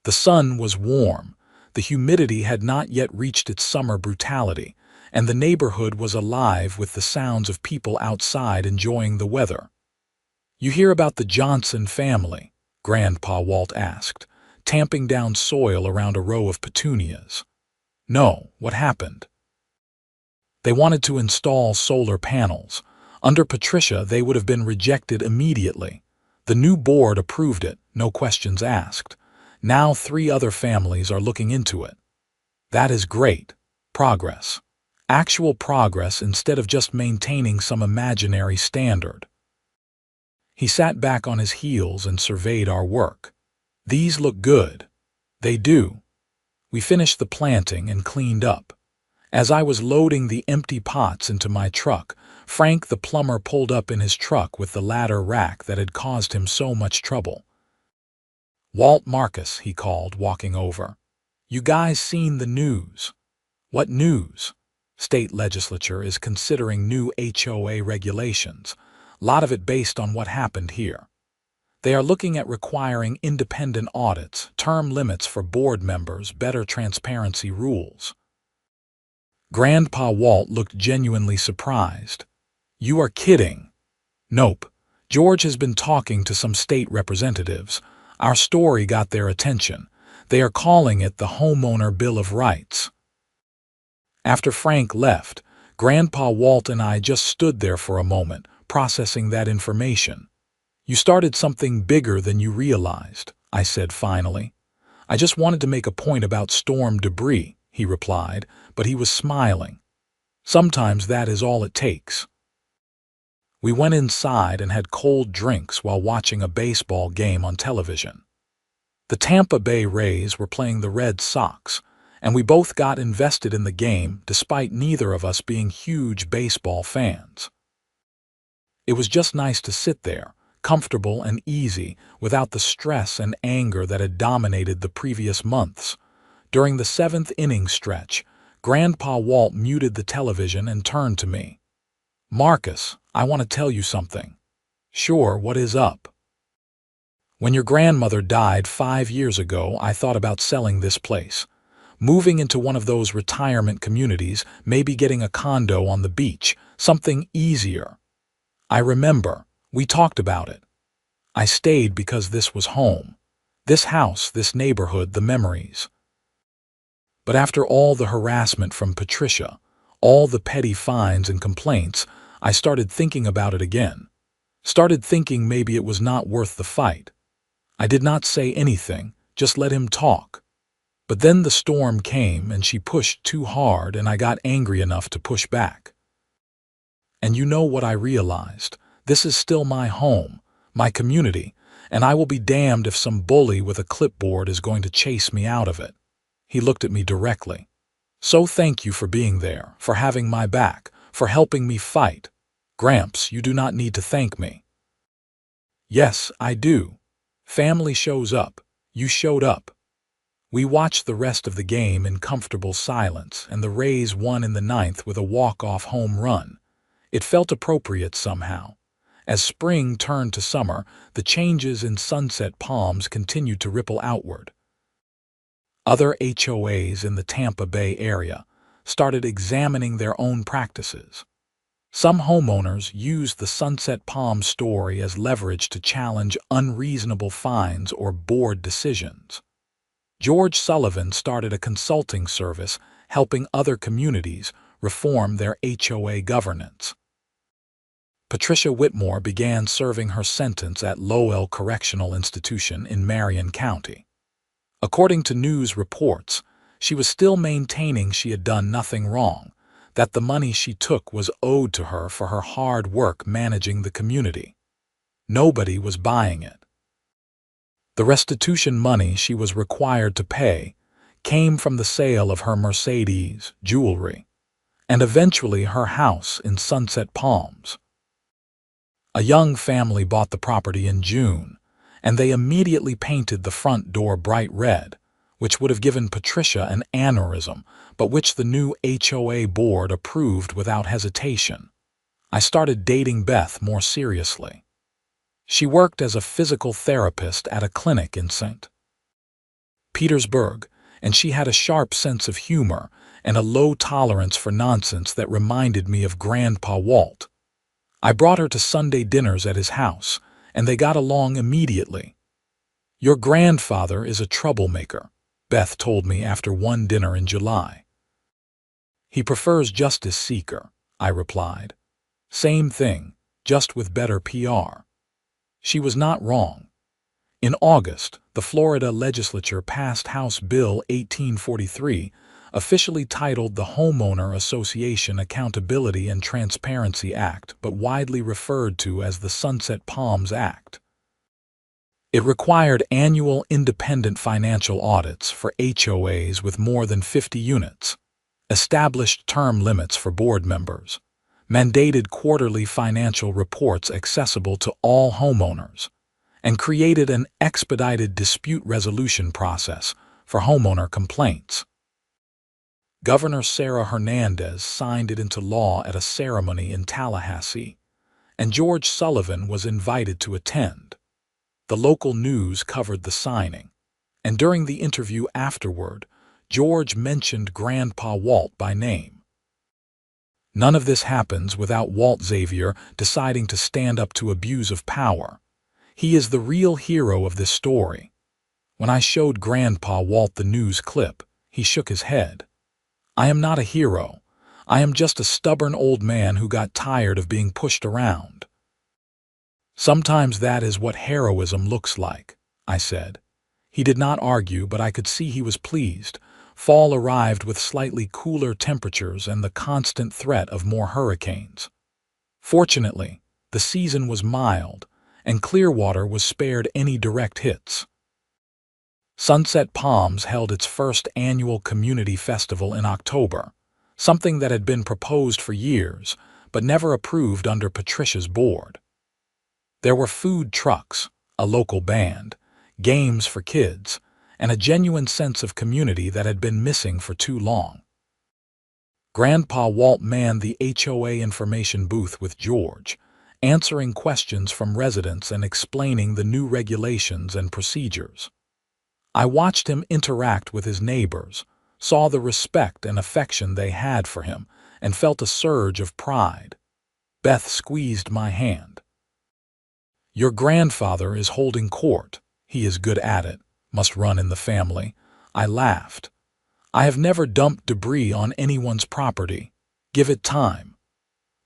Speaker 1: The sun was warm, the humidity had not yet reached its summer brutality, and the neighborhood was alive with the sounds of people outside enjoying the weather. "You hear about the Johnson family?" Grandpa Walt asked, tamping down soil around a row of petunias. "No, what happened?" "They wanted to install solar panels. Under Patricia, they would have been rejected immediately. The new board approved it, no questions asked. Now 3 other families are looking into it." "That is great. Progress. Actual progress instead of just maintaining some imaginary standard." He sat back on his heels and surveyed our work. "These look good." "They do." We finished the planting and cleaned up. As I was loading the empty pots into my truck, Frank the plumber pulled up in his truck with the ladder rack that had caused him so much trouble. "Walt Marcus," he called, walking over. "You guys seen the news?" "What news?" "State legislature is considering new HOA regulations. Lot of it based on what happened here. They are looking at requiring independent audits, term limits for board members, better transparency rules." Grandpa Walt looked genuinely surprised. "You are kidding." "Nope. George has been talking to some state representatives. Our story got their attention. They are calling it the Homeowner Bill of Rights." After Frank left, Grandpa Walt and I just stood there for a moment, processing that information. "You started something bigger than you realized," I said finally. "I just wanted to make a point about storm debris," he replied, but he was smiling. "Sometimes that is all it takes." We went inside and had cold drinks while watching a baseball game on television. The Tampa Bay Rays were playing the Red Sox, and we both got invested in the game despite neither of us being huge baseball fans. It was just nice to sit there, comfortable and easy, without the stress and anger that had dominated the previous months. During the 7th inning stretch, Grandpa Walt muted the television and turned to me. "Marcus, I want to tell you something." "Sure, what is up?" "When your grandmother died 5 years ago, I thought about selling this place. Moving into one of those retirement communities, maybe getting a condo on the beach, something easier. I remember, we talked about it. I stayed because this was home. This house, this neighborhood, the memories. But after all the harassment from Patricia, all the petty fines and complaints, I started thinking about it again. Started thinking maybe it was not worth the fight. I did not say anything, just let him talk. But then the storm came and she pushed too hard and I got angry enough to push back. And you know what I realized? This is still my home, my community, and I will be damned if some bully with a clipboard is going to chase me out of it." He looked at me directly. "So thank you for being there, for having my back, for helping me fight. Gramps, you do not need to thank me." "Yes, I do. Family shows up. You showed up." We watched the rest of the game in comfortable silence, and the Rays won in the 9th with a walk-off home run. It felt appropriate somehow. As spring turned to summer, the changes in sunset palms continued to ripple outward. Other HOAs in the Tampa Bay area started examining their own practices. Some homeowners used the sunset palm story as leverage to challenge unreasonable fines or board decisions. George Sullivan started a consulting service helping other communities reform their HOA governance. Patricia Whitmore began serving her sentence at Lowell Correctional Institution in Marion County. According to news reports, she was still maintaining she had done nothing wrong, that the money she took was owed to her for her hard work managing the community. Nobody was buying it. The restitution money she was required to pay came from the sale of her Mercedes jewelry, and eventually her house in Sunset Palms. A young family bought the property in June, and they immediately painted the front door bright red, which would have given Patricia an aneurysm, but which the new HOA board approved without hesitation. I started dating Beth more seriously. She worked as a physical therapist at a clinic in St. Petersburg, and she had a sharp sense of humor and a low tolerance for nonsense that reminded me of Grandpa Walt. I brought her to Sunday dinners at his house, and they got along immediately. "Your grandfather is a troublemaker," Beth told me after one dinner in July. "He prefers justice seeker," I replied. "Same thing, just with better PR." She was not wrong. In August, the Florida legislature passed House Bill 1843, officially titled the Homeowner Association Accountability and Transparency Act, but widely referred to as the Sunset Palms Act. It required annual independent financial audits for HOAs with more than 50 units, established term limits for board members, mandated quarterly financial reports accessible to all homeowners, and created an expedited dispute resolution process for homeowner complaints. Governor Sarah Hernandez signed it into law at a ceremony in Tallahassee, and George Sullivan was invited to attend. The local news covered the signing, and during the interview afterward, George mentioned Grandpa Walt by name. None of this happens without Walt Xavier deciding to stand up to abuse of power. He is the real hero of this story. When I showed Grandpa Walt the news clip, he shook his head. "I am not a hero. I am just a stubborn old man who got tired of being pushed around." "Sometimes that is what heroism looks like," I said. He did not argue, but I could see he was pleased. Fall arrived with slightly cooler temperatures and the constant threat of more hurricanes. Fortunately, the season was mild, and Clearwater was spared any direct hits. Sunset Palms held its first annual community festival in October, something that had been proposed for years, but never approved under Patricia's board. There were food trucks, a local band, games for kids, and a genuine sense of community that had been missing for too long. Grandpa Walt manned the HOA information booth with George, answering questions from residents and explaining the new regulations and procedures. I watched him interact with his neighbors, saw the respect and affection they had for him, and felt a surge of pride. Beth squeezed my hand. "Your grandfather is holding court. He is good at it. Must run in the family." I laughed. "I have never dumped debris on anyone's property. Give it time."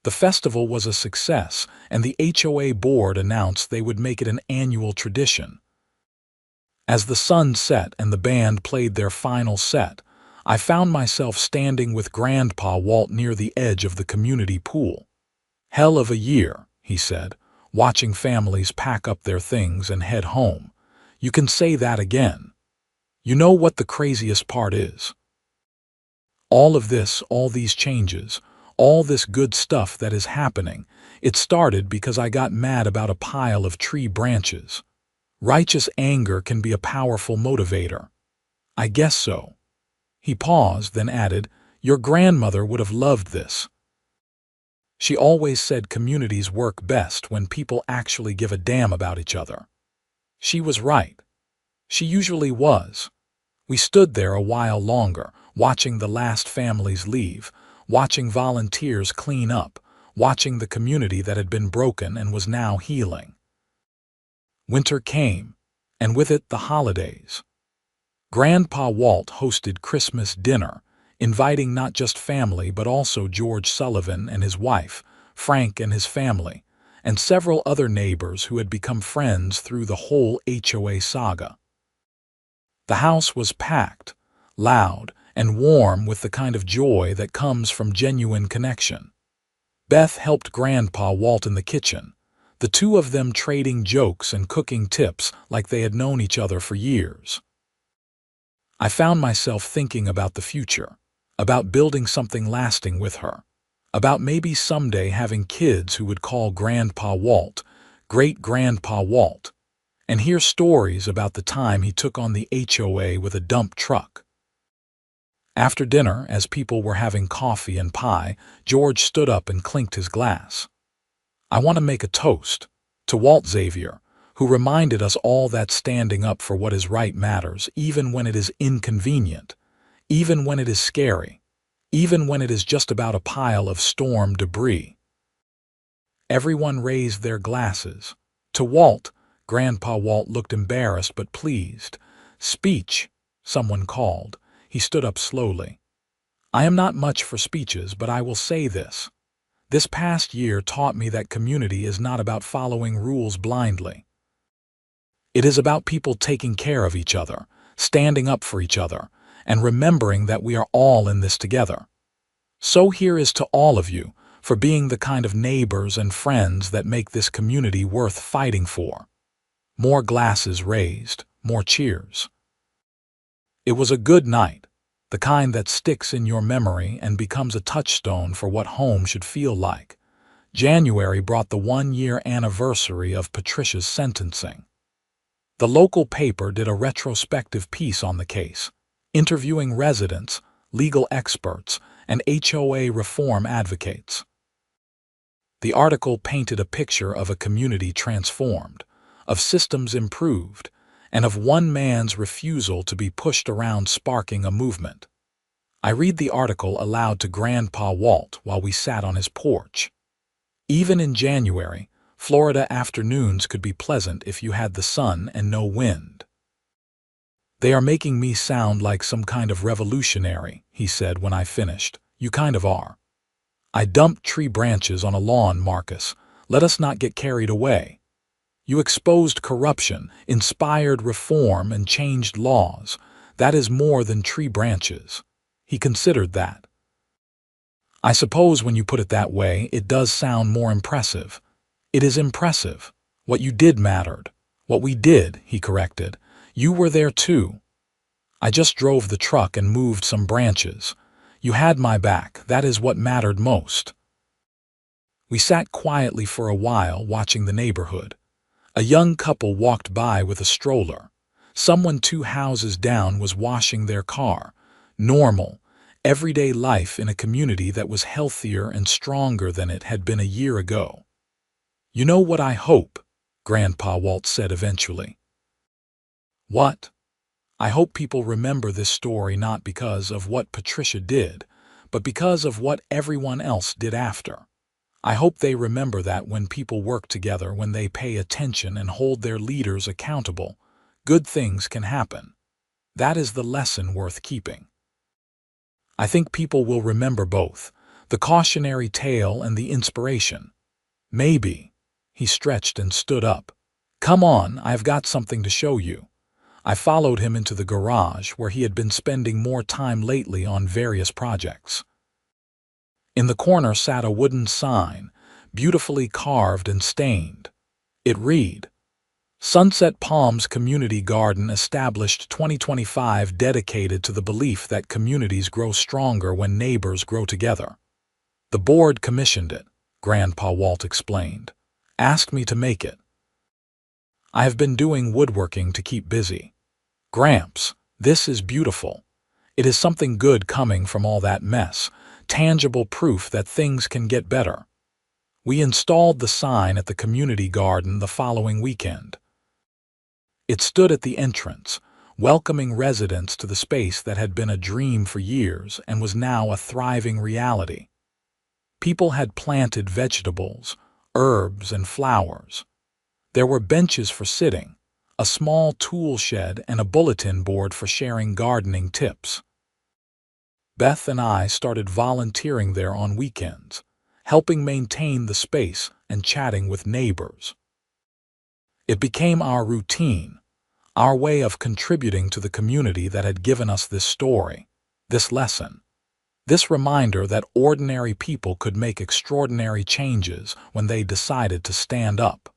Speaker 1: The festival was a success, and the HOA board announced they would make it an annual tradition. As the sun set and the band played their final set, I found myself standing with Grandpa Walt near the edge of the community pool. "Hell of a year," he said, watching families pack up their things and head home. "You can say that again. You know what the craziest part is? All of this, all these changes, all this good stuff that is happening, it started because I got mad about a pile of tree branches. Righteous anger can be a powerful motivator." "I guess so." He paused, then added, "Your grandmother would have loved this. She always said communities work best when people actually give a damn about each other." She was right. She usually was. We stood there a while longer, watching the last families leave, watching volunteers clean up, watching the community that had been broken and was now healing. Winter came, and with it the holidays. Grandpa Walt hosted Christmas dinner, inviting not just family but also George Sullivan and his wife, Frank and his family, and several other neighbors who had become friends through the whole HOA saga. The house was packed, loud, and warm with the kind of joy that comes from genuine connection. Beth helped Grandpa Walt in the kitchen, the two of them trading jokes and cooking tips like they had known each other for years. I found myself thinking about the future, about building something lasting with her, about maybe someday having kids who would call Grandpa Walt, Great-Grandpa Walt, and hear stories about the time he took on the HOA with a dump truck. After dinner, as people were having coffee and pie, George stood up and clinked his glass. I want to make a toast to Walt Xavier, who reminded us all that standing up for what is right matters, even when it is inconvenient, even when it is scary, even when it is just about a pile of storm debris. Everyone raised their glasses. To Walt, Grandpa Walt looked embarrassed but pleased. Speech, someone called. He stood up slowly. I am not much for speeches, but I will say this. This past year taught me that community is not about following rules blindly. It is about people taking care of each other, standing up for each other, and remembering that we are all in this together. So here is to all of you for being the kind of neighbors and friends that make this community worth fighting for. More glasses raised, more cheers. It was a good night, the kind that sticks in your memory and becomes a touchstone for what home should feel like. January brought the 1-year anniversary of Patricia's sentencing. The local paper did a retrospective piece on the case, interviewing residents, legal experts, and HOA reform advocates. The article painted a picture of a community transformed, of systems improved, and of one man's refusal to be pushed around sparking a movement. I read the article aloud to Grandpa Walt while we sat on his porch. Even in January, Florida afternoons could be pleasant if you had the sun and no wind. They are making me sound like some kind of revolutionary, he said when I finished. You kind of are. I dumped tree branches on a lawn, Marcus. Let us not get carried away. You exposed corruption, inspired reform, and changed laws. That is more than tree branches. He considered that. I suppose when you put it that way, it does sound more impressive. It is impressive. What you did mattered. What we did, he corrected. You were there too. I just drove the truck and moved some branches. You had my back. That is what mattered most. We sat quietly for a while watching the neighborhood. A young couple walked by with a stroller. Someone 2 houses down was washing their car. Normal, everyday life in a community that was healthier and stronger than it had been a year ago. You know what I hope, Grandpa Walt said eventually. What? I hope people remember this story not because of what Patricia did, but because of what everyone else did after. I hope they remember that when people work together, when they pay attention and hold their leaders accountable, good things can happen. That is the lesson worth keeping. I think people will remember both, the cautionary tale and the inspiration. Maybe. He stretched and stood up. Come on, I've got something to show you. I followed him into the garage where he had been spending more time lately on various projects. In the corner sat a wooden sign, beautifully carved and stained. It read, Sunset Palms Community Garden established 2025, dedicated to the belief that communities grow stronger when neighbors grow together. The board commissioned it, Grandpa Walt explained. Asked me to make it. I have been doing woodworking to keep busy. Gramps, this is beautiful. It is something good coming from all that mess, tangible proof that things can get better. We installed the sign at the community garden the following weekend. It stood at the entrance, welcoming residents to the space that had been a dream for years and was now a thriving reality. People had planted vegetables, herbs, and flowers. There were benches for sitting, a small tool shed, and a bulletin board for sharing gardening tips. Beth and I started volunteering there on weekends, helping maintain the space and chatting with neighbors. It became our routine, our way of contributing to the community that had given us this story, this lesson, this reminder that ordinary people could make extraordinary changes when they decided to stand up.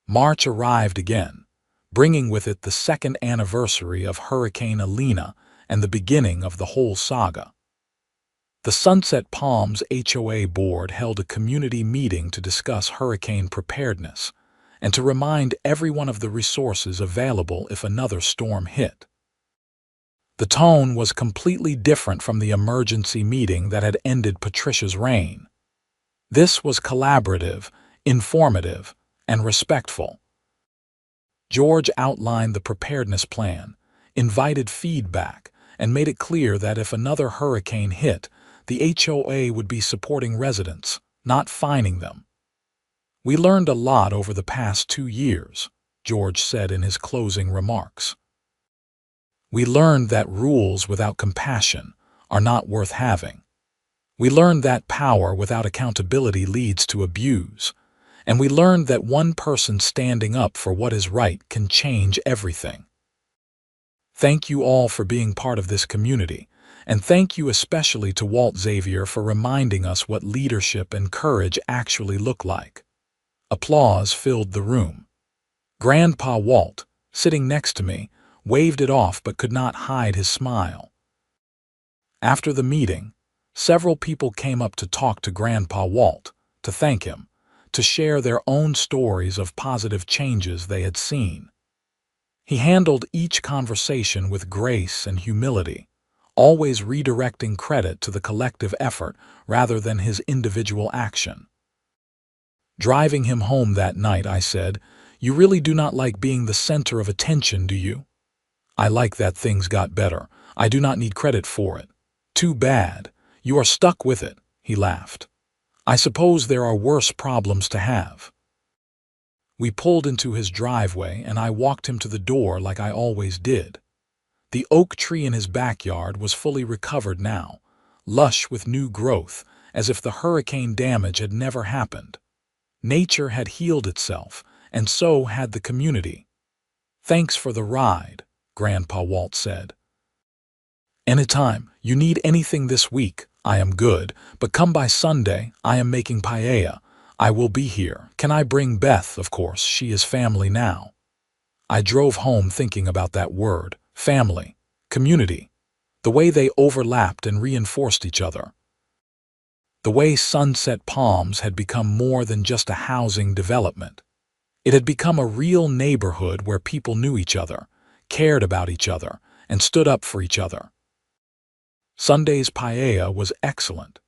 Speaker 1: March arrived again. bringing with it the second anniversary of Hurricane Elena and the beginning of the whole saga. The Sunset Palms HOA board held a community meeting to discuss hurricane preparedness and to remind everyone of the resources available if another storm hit. The tone was completely different from the emergency meeting that had ended Patricia's reign. This was collaborative, informative, and respectful. George outlined the preparedness plan, invited feedback, and made it clear that if another hurricane hit, the HOA would be supporting residents, not fining them. "We learned a lot over the past 2 years," George said in his closing remarks. "We learned that rules without compassion are not worth having. We learned that power without accountability leads to abuse. And we learned that one person standing up for what is right can change everything. Thank you all for being part of this community, and thank you especially to Walt Xavier for reminding us what leadership and courage actually look like." Applause filled the room. Grandpa Walt, sitting next to me, waved it off but could not hide his smile. After the meeting, several people came up to talk to Grandpa Walt, to thank him, to share their own stories of positive changes they had seen. He handled each conversation with grace and humility, always redirecting credit to the collective effort rather than his individual action. Driving him home that night, I said, "You really do not like being the center of attention, do you?" "I like that things got better. I do not need credit for it." "Too bad. You are stuck with it," he laughed. "I suppose there are worse problems to have." We pulled into his driveway and I walked him to the door like I always did. The oak tree in his backyard was fully recovered now, lush with new growth, as if the hurricane damage had never happened. Nature had healed itself, and so had the community. "Thanks for the ride," Grandpa Walt said. "Anytime you need anything this week, I am good, but come by Sunday, I am making paella. I will be here. Can I bring Beth? Of course, she is family now." I drove home thinking about that word, family, community, the way they overlapped and reinforced each other. The way Sunset Palms had become more than just a housing development. It had become a real neighborhood where people knew each other, cared about each other, and stood up for each other. Sunday's paella was excellent,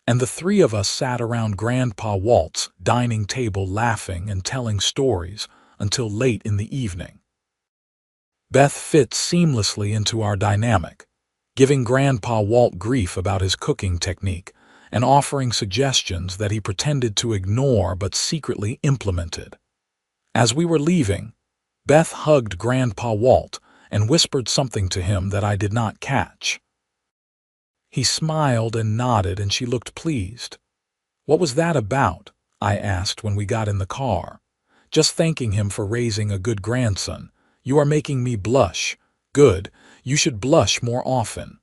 Speaker 1: and the three of us sat around Grandpa Walt's dining table laughing and telling stories until late in the evening. Beth fit seamlessly into our dynamic, giving Grandpa Walt grief about his cooking technique and offering suggestions that he pretended to ignore but secretly implemented. As we were leaving, Beth hugged Grandpa Walt and whispered something to him that I did not catch. He smiled and nodded, and she looked pleased. "What was that about?" I asked when we got in the car. "Just thanking him for raising a good grandson. You are making me blush." "Good. You should blush more often."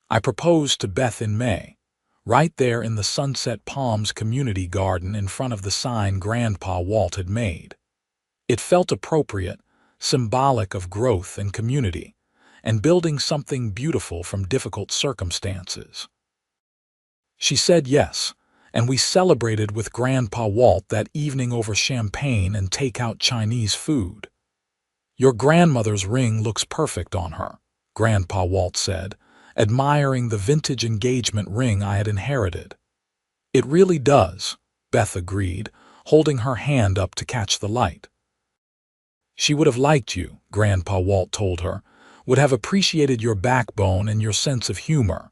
Speaker 1: I proposed to Beth in May, right there in the Sunset Palms community garden in front of the sign Grandpa Walt had made. It felt appropriate, symbolic of growth and community, and building something beautiful from difficult circumstances. She said yes, and we celebrated with Grandpa Walt that evening over champagne and take-out Chinese food. "Your grandmother's ring looks perfect on her," Grandpa Walt said, admiring the vintage engagement ring I had inherited. "It really does," Beth agreed, holding her hand up to catch the light. "She would have liked you," Grandpa Walt told her, "would have appreciated your backbone and your sense of humor."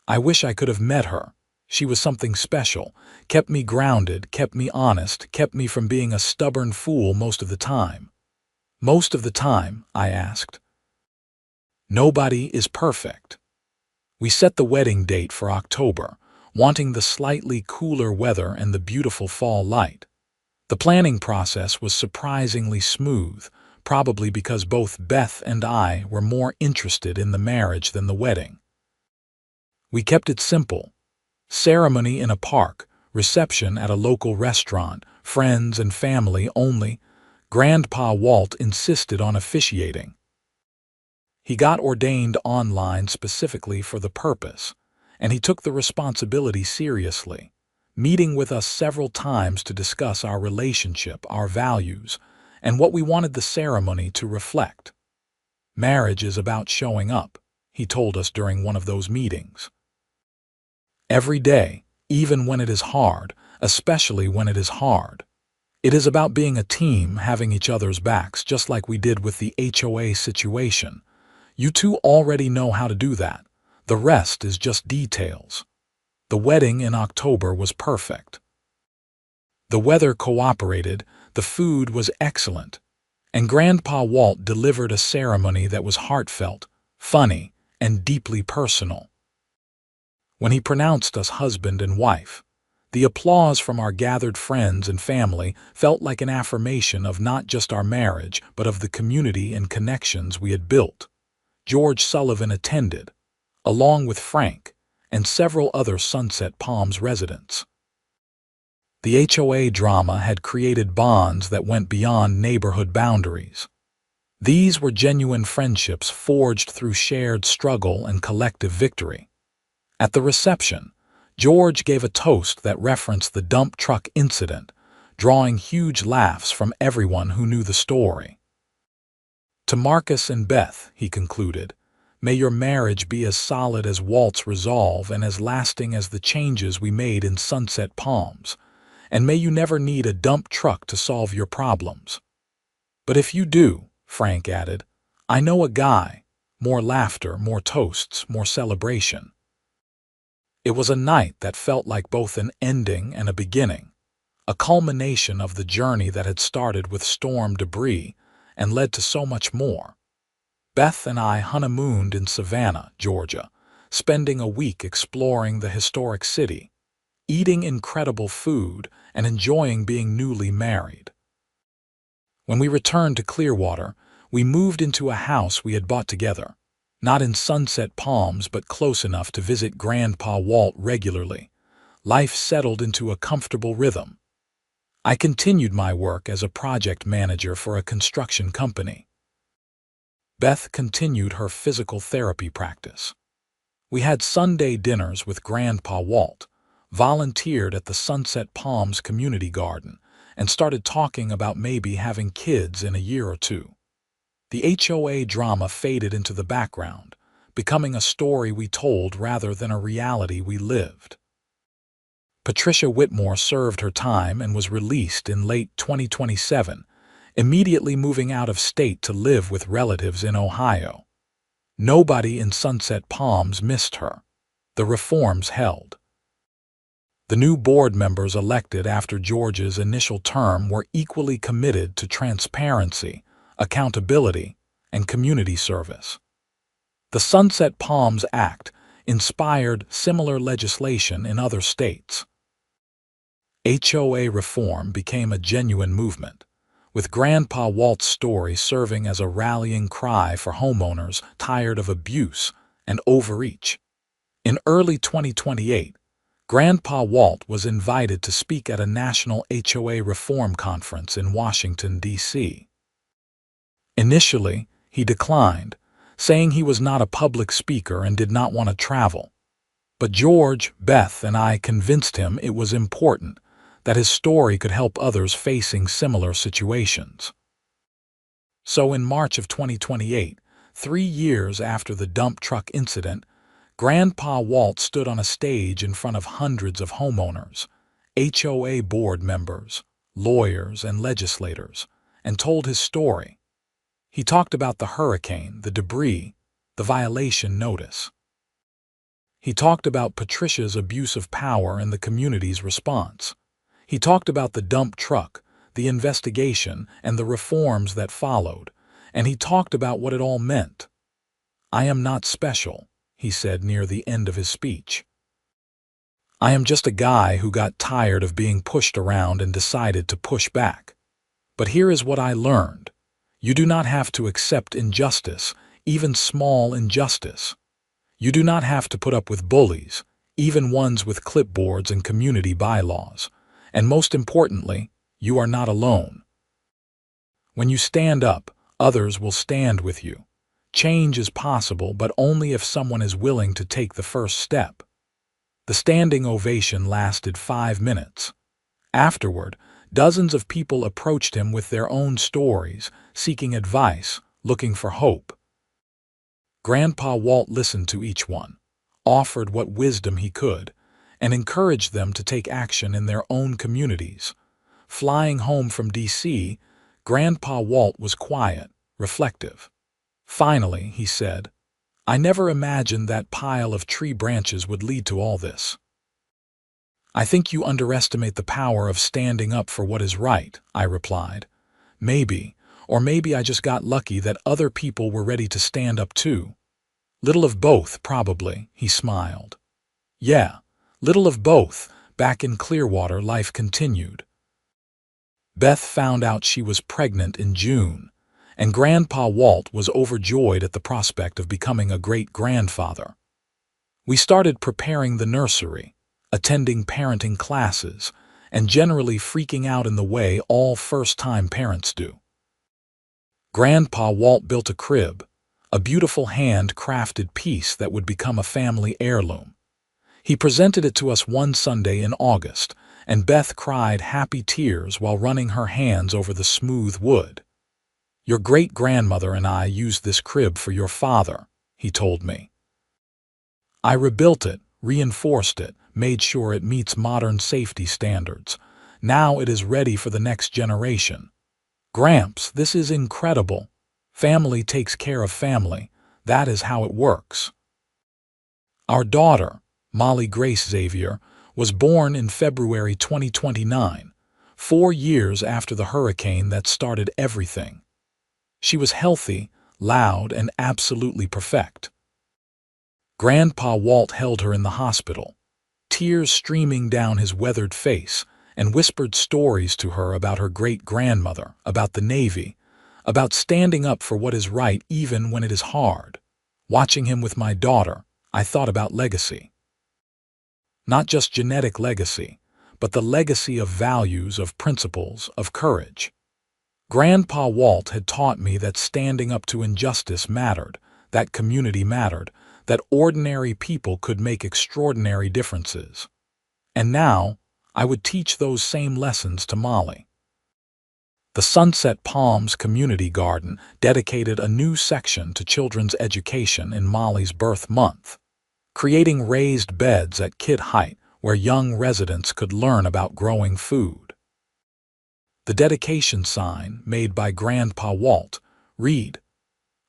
Speaker 1: I wish I could have met her. She was something special, kept me grounded, kept me honest, kept me from being a stubborn fool most of the time. "Most of the time?" I asked. "Nobody is perfect." We set the wedding date for October, wanting the slightly cooler weather and the beautiful fall light. The planning process was surprisingly smooth, probably because both Beth and I were more interested in the marriage than the wedding. We kept it simple. Ceremony in a park, reception at a local restaurant, friends and family only, Grandpa Walt insisted on officiating. He got ordained online specifically for the purpose, and he took the responsibility seriously, meeting with us several times to discuss our relationship, our values, and what we wanted the ceremony to reflect. Marriage is about showing up, he told us during one of those meetings. Every day, even when it is hard, especially when it is hard. It is about being a team, having each other's backs, just like we did with the HOA situation. You two already know how to do that. The rest is just details. The wedding in October was perfect. The weather cooperated, the food was excellent, and Grandpa Walt delivered a ceremony that was heartfelt, funny, and deeply personal. When he pronounced us husband and wife, the applause from our gathered friends and family felt like an affirmation of not just our marriage, but of the community and connections we had built. George Sullivan attended, along with Frank and several other Sunset Palms residents. The HOA drama had created bonds that went beyond neighborhood boundaries. These were genuine friendships forged through shared struggle and collective victory. At the reception, George gave a toast that referenced the dump truck incident, drawing huge laughs from everyone who knew the story. To Marcus and Beth, he concluded, may your marriage be as solid as Walt's resolve and as lasting as the changes we made in Sunset Palms, and may you never need a dump truck to solve your problems. But if you do, Frank added, I know a guy. More laughter, more toasts, more celebration. It was a night that felt like both an ending and a beginning, a culmination of the journey that had started with storm debris and led to so much more. Beth and I honeymooned in Savannah, Georgia, spending a week exploring the historic city, eating incredible food, and enjoying being newly married. When we returned to Clearwater, we moved into a house we had bought together, not in Sunset Palms but close enough to visit Grandpa Walt regularly. Life settled into a comfortable rhythm. I continued my work as a project manager for a construction company. Beth continued her physical therapy practice. We had Sunday dinners with Grandpa Walt, volunteered at the Sunset Palms Community Garden, and started talking about maybe having kids in a year or two. The HOA drama faded into the background, becoming a story we told rather than a reality we lived. Patricia Whitmore served her time and was released in late 2027, immediately moving out of state to live with relatives in Ohio. Nobody in Sunset Palms missed her. The reforms held. The new board members elected after George's initial term were equally committed to transparency, accountability, and community service. The Sunset Palms Act inspired similar legislation in other states. HOA reform became a genuine movement, with Grandpa Walt's story serving as a rallying cry for homeowners tired of abuse and overreach. In early 2028, Grandpa Walt was invited to speak at a national HOA reform conference in Washington, D.C. Initially, he declined, saying he was not a public speaker and did not want to travel. But George, Beth, and I convinced him it was important, that his story could help others facing similar situations. So in March of 2028, 3 years after the dump truck incident, Grandpa Walt stood on a stage in front of hundreds of homeowners, HOA board members, lawyers, and legislators, and told his story. He talked about the hurricane, the debris, the violation notice. He talked about Patricia's abuse of power and the community's response. He talked about the dump truck, the investigation, and the reforms that followed, and he talked about what it all meant. I am not special, he said near the end of his speech. I am just a guy who got tired of being pushed around and decided to push back. But here is what I learned. You do not have to accept injustice, even small injustice. You do not have to put up with bullies, even ones with clipboards and community bylaws. And most importantly, you are not alone. When you stand up, others will stand with you. Change is possible, but only if someone is willing to take the first step. The standing ovation lasted 5 minutes. Afterward, dozens of people approached him with their own stories, seeking advice, looking for hope. Grandpa Walt listened to each one, offered what wisdom he could, and encouraged them to take action in their own communities. Flying home from D.C., Grandpa Walt was quiet, reflective. Finally, he said, "I never imagined that pile of tree branches would lead to all this." "I think you underestimate the power of standing up for what is right," I replied. "Maybe, or maybe I just got lucky that other people were ready to stand up too." "Little of both, probably," he smiled. "Yeah, little of both." Back in Clearwater, life continued. Beth found out she was pregnant in June, and Grandpa Walt was overjoyed at the prospect of becoming a great-grandfather. We started preparing the nursery, attending parenting classes, and generally freaking out in the way all first-time parents do. Grandpa Walt built a crib, a beautiful hand-crafted piece that would become a family heirloom. He presented it to us one Sunday in August, and Beth cried happy tears while running her hands over the smooth wood. "Your great-grandmother and I used this crib for your father," he told me. "I rebuilt it, reinforced it, made sure it meets modern safety standards. Now it is ready for the next generation. Gramps, this is incredible. Family takes care of family. That is how it works." Our daughter, Molly Grace Xavier, was born in February 2029, 4 years after the hurricane that started everything. She was healthy, loud, and absolutely perfect. Grandpa Walt held her in the hospital, tears streaming down his weathered face, and whispered stories to her about her great-grandmother, about the Navy, about standing up for what is right even when it is hard. Watching him with my daughter, I thought about legacy. Not just genetic legacy, but the legacy of values, of principles, of courage. Grandpa Walt had taught me that standing up to injustice mattered, that community mattered, that ordinary people could make extraordinary differences. And now, I would teach those same lessons to Molly. The Sunset Palms Community Garden dedicated a new section to children's education in Molly's birth month, creating raised beds at kid height where young residents could learn about growing food. The dedication sign, made by Grandpa Walt, read,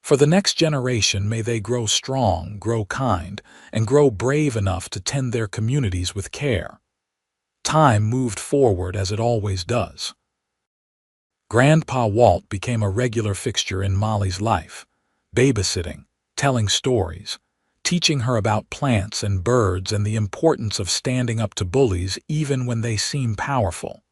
Speaker 1: "For the next generation may they grow strong, grow kind, and grow brave enough to tend their communities with care." Time moved forward as it always does. Grandpa Walt became a regular fixture in Molly's life, babysitting, telling stories, teaching her about plants and birds and the importance of standing up to bullies even when they seem powerful.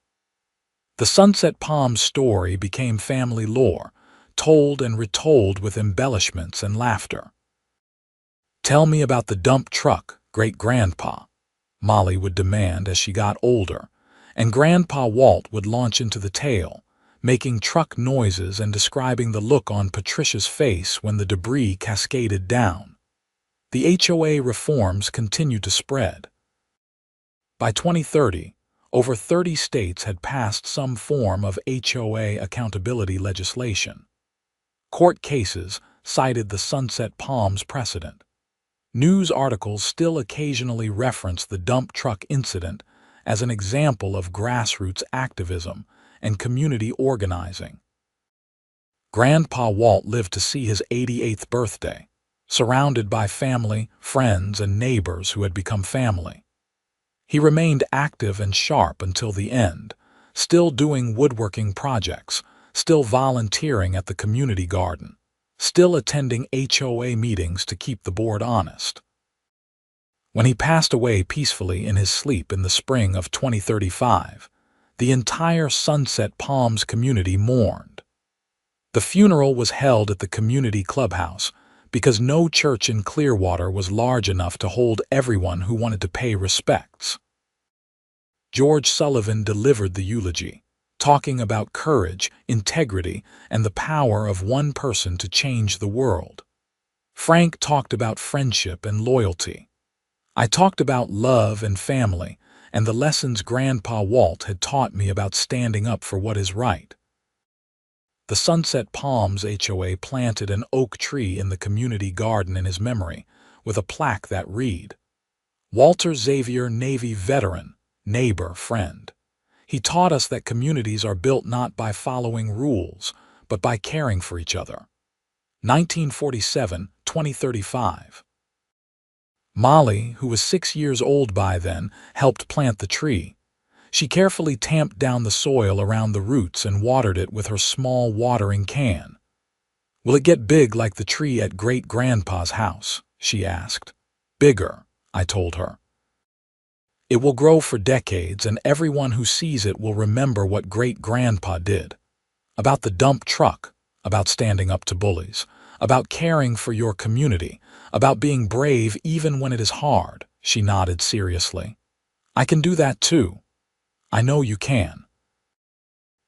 Speaker 1: The Sunset Palms story became family lore, told and retold with embellishments and laughter. "Tell me about the dump truck, great-grandpa," Molly would demand as she got older, and Grandpa Walt would launch into the tale, making truck noises and describing the look on Patricia's face when the debris cascaded down. The HOA reforms continued to spread. By 2030, over 30 states had passed some form of HOA accountability legislation. Court cases cited the Sunset Palms precedent. News articles still occasionally reference the dump truck incident as an example of grassroots activism and community organizing. Grandpa Walt lived to see his 88th birthday, surrounded by family, friends, and neighbors who had become family. He remained active and sharp until the end, still doing woodworking projects, still volunteering at the community garden, still attending HOA meetings to keep the board honest. When he passed away peacefully in his sleep in the spring of 2035, the entire Sunset Palms community mourned. The funeral was held at the community clubhouse because no church in Clearwater was large enough to hold everyone who wanted to pay respects. George Sullivan delivered the eulogy, talking about courage, integrity, and the power of one person to change the world. Frank talked about friendship and loyalty. I talked about love and family, and the lessons Grandpa Walt had taught me about standing up for what is right. The Sunset Palms HOA planted an oak tree in the community garden in his memory, with a plaque that read, "Walter Xavier, Navy veteran, neighbor, friend." He taught us that communities are built not by following rules, but by caring for each other. 1947, 2035. Molly, who was 6 years old by then, helped plant the tree. She carefully tamped down the soil around the roots and watered it with her small watering can. "Will it get big like the tree at Great-Grandpa's house?" she asked. "Bigger," I told her. "It will grow for decades, and everyone who sees it will remember what Great-Grandpa did. About the dump truck, about standing up to bullies, about caring for your community, about being brave even when it is hard," she nodded seriously. "I can do that too. I know you can."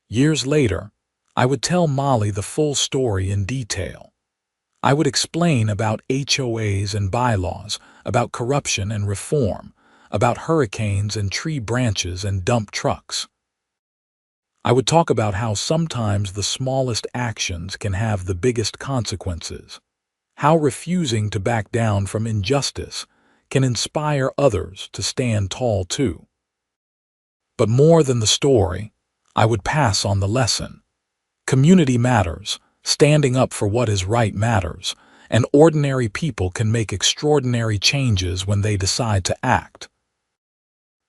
Speaker 1: Years later, I would tell Molly the full story in detail. I would explain about HOAs and bylaws, about corruption and reform, about hurricanes and tree branches and dump trucks. I would talk about how sometimes the smallest actions can have the biggest consequences, how refusing to back down from injustice can inspire others to stand tall too. But more than the story, I would pass on the lesson. Community matters, standing up for what is right matters, and ordinary people can make extraordinary changes when they decide to act.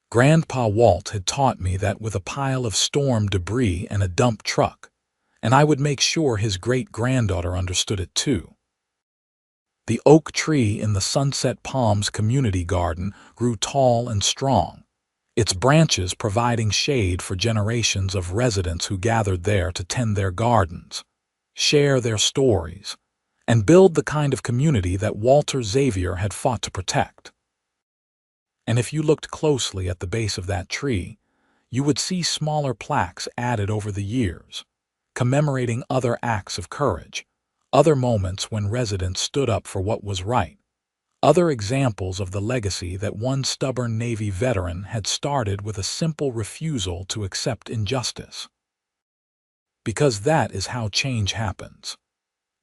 Speaker 1: Grandpa Walt had taught me that with a pile of storm debris and a dump truck, and I would make sure his great-granddaughter understood it too. The oak tree in the Sunset Palms community garden grew tall and strong, its branches providing shade for generations of residents who gathered there to tend their gardens, share their stories, and build the kind of community that Walter Xavier had fought to protect. And if you looked closely at the base of that tree, you would see smaller plaques added over the years, commemorating other acts of courage, other moments when residents stood up for what was right, other examples of the legacy that one stubborn Navy veteran had started with a simple refusal to accept injustice. Because that is how change happens.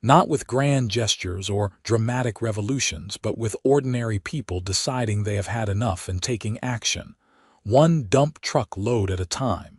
Speaker 1: Not with grand gestures or dramatic revolutions, but with ordinary people deciding they have had enough and taking action, one dump truck load at a time.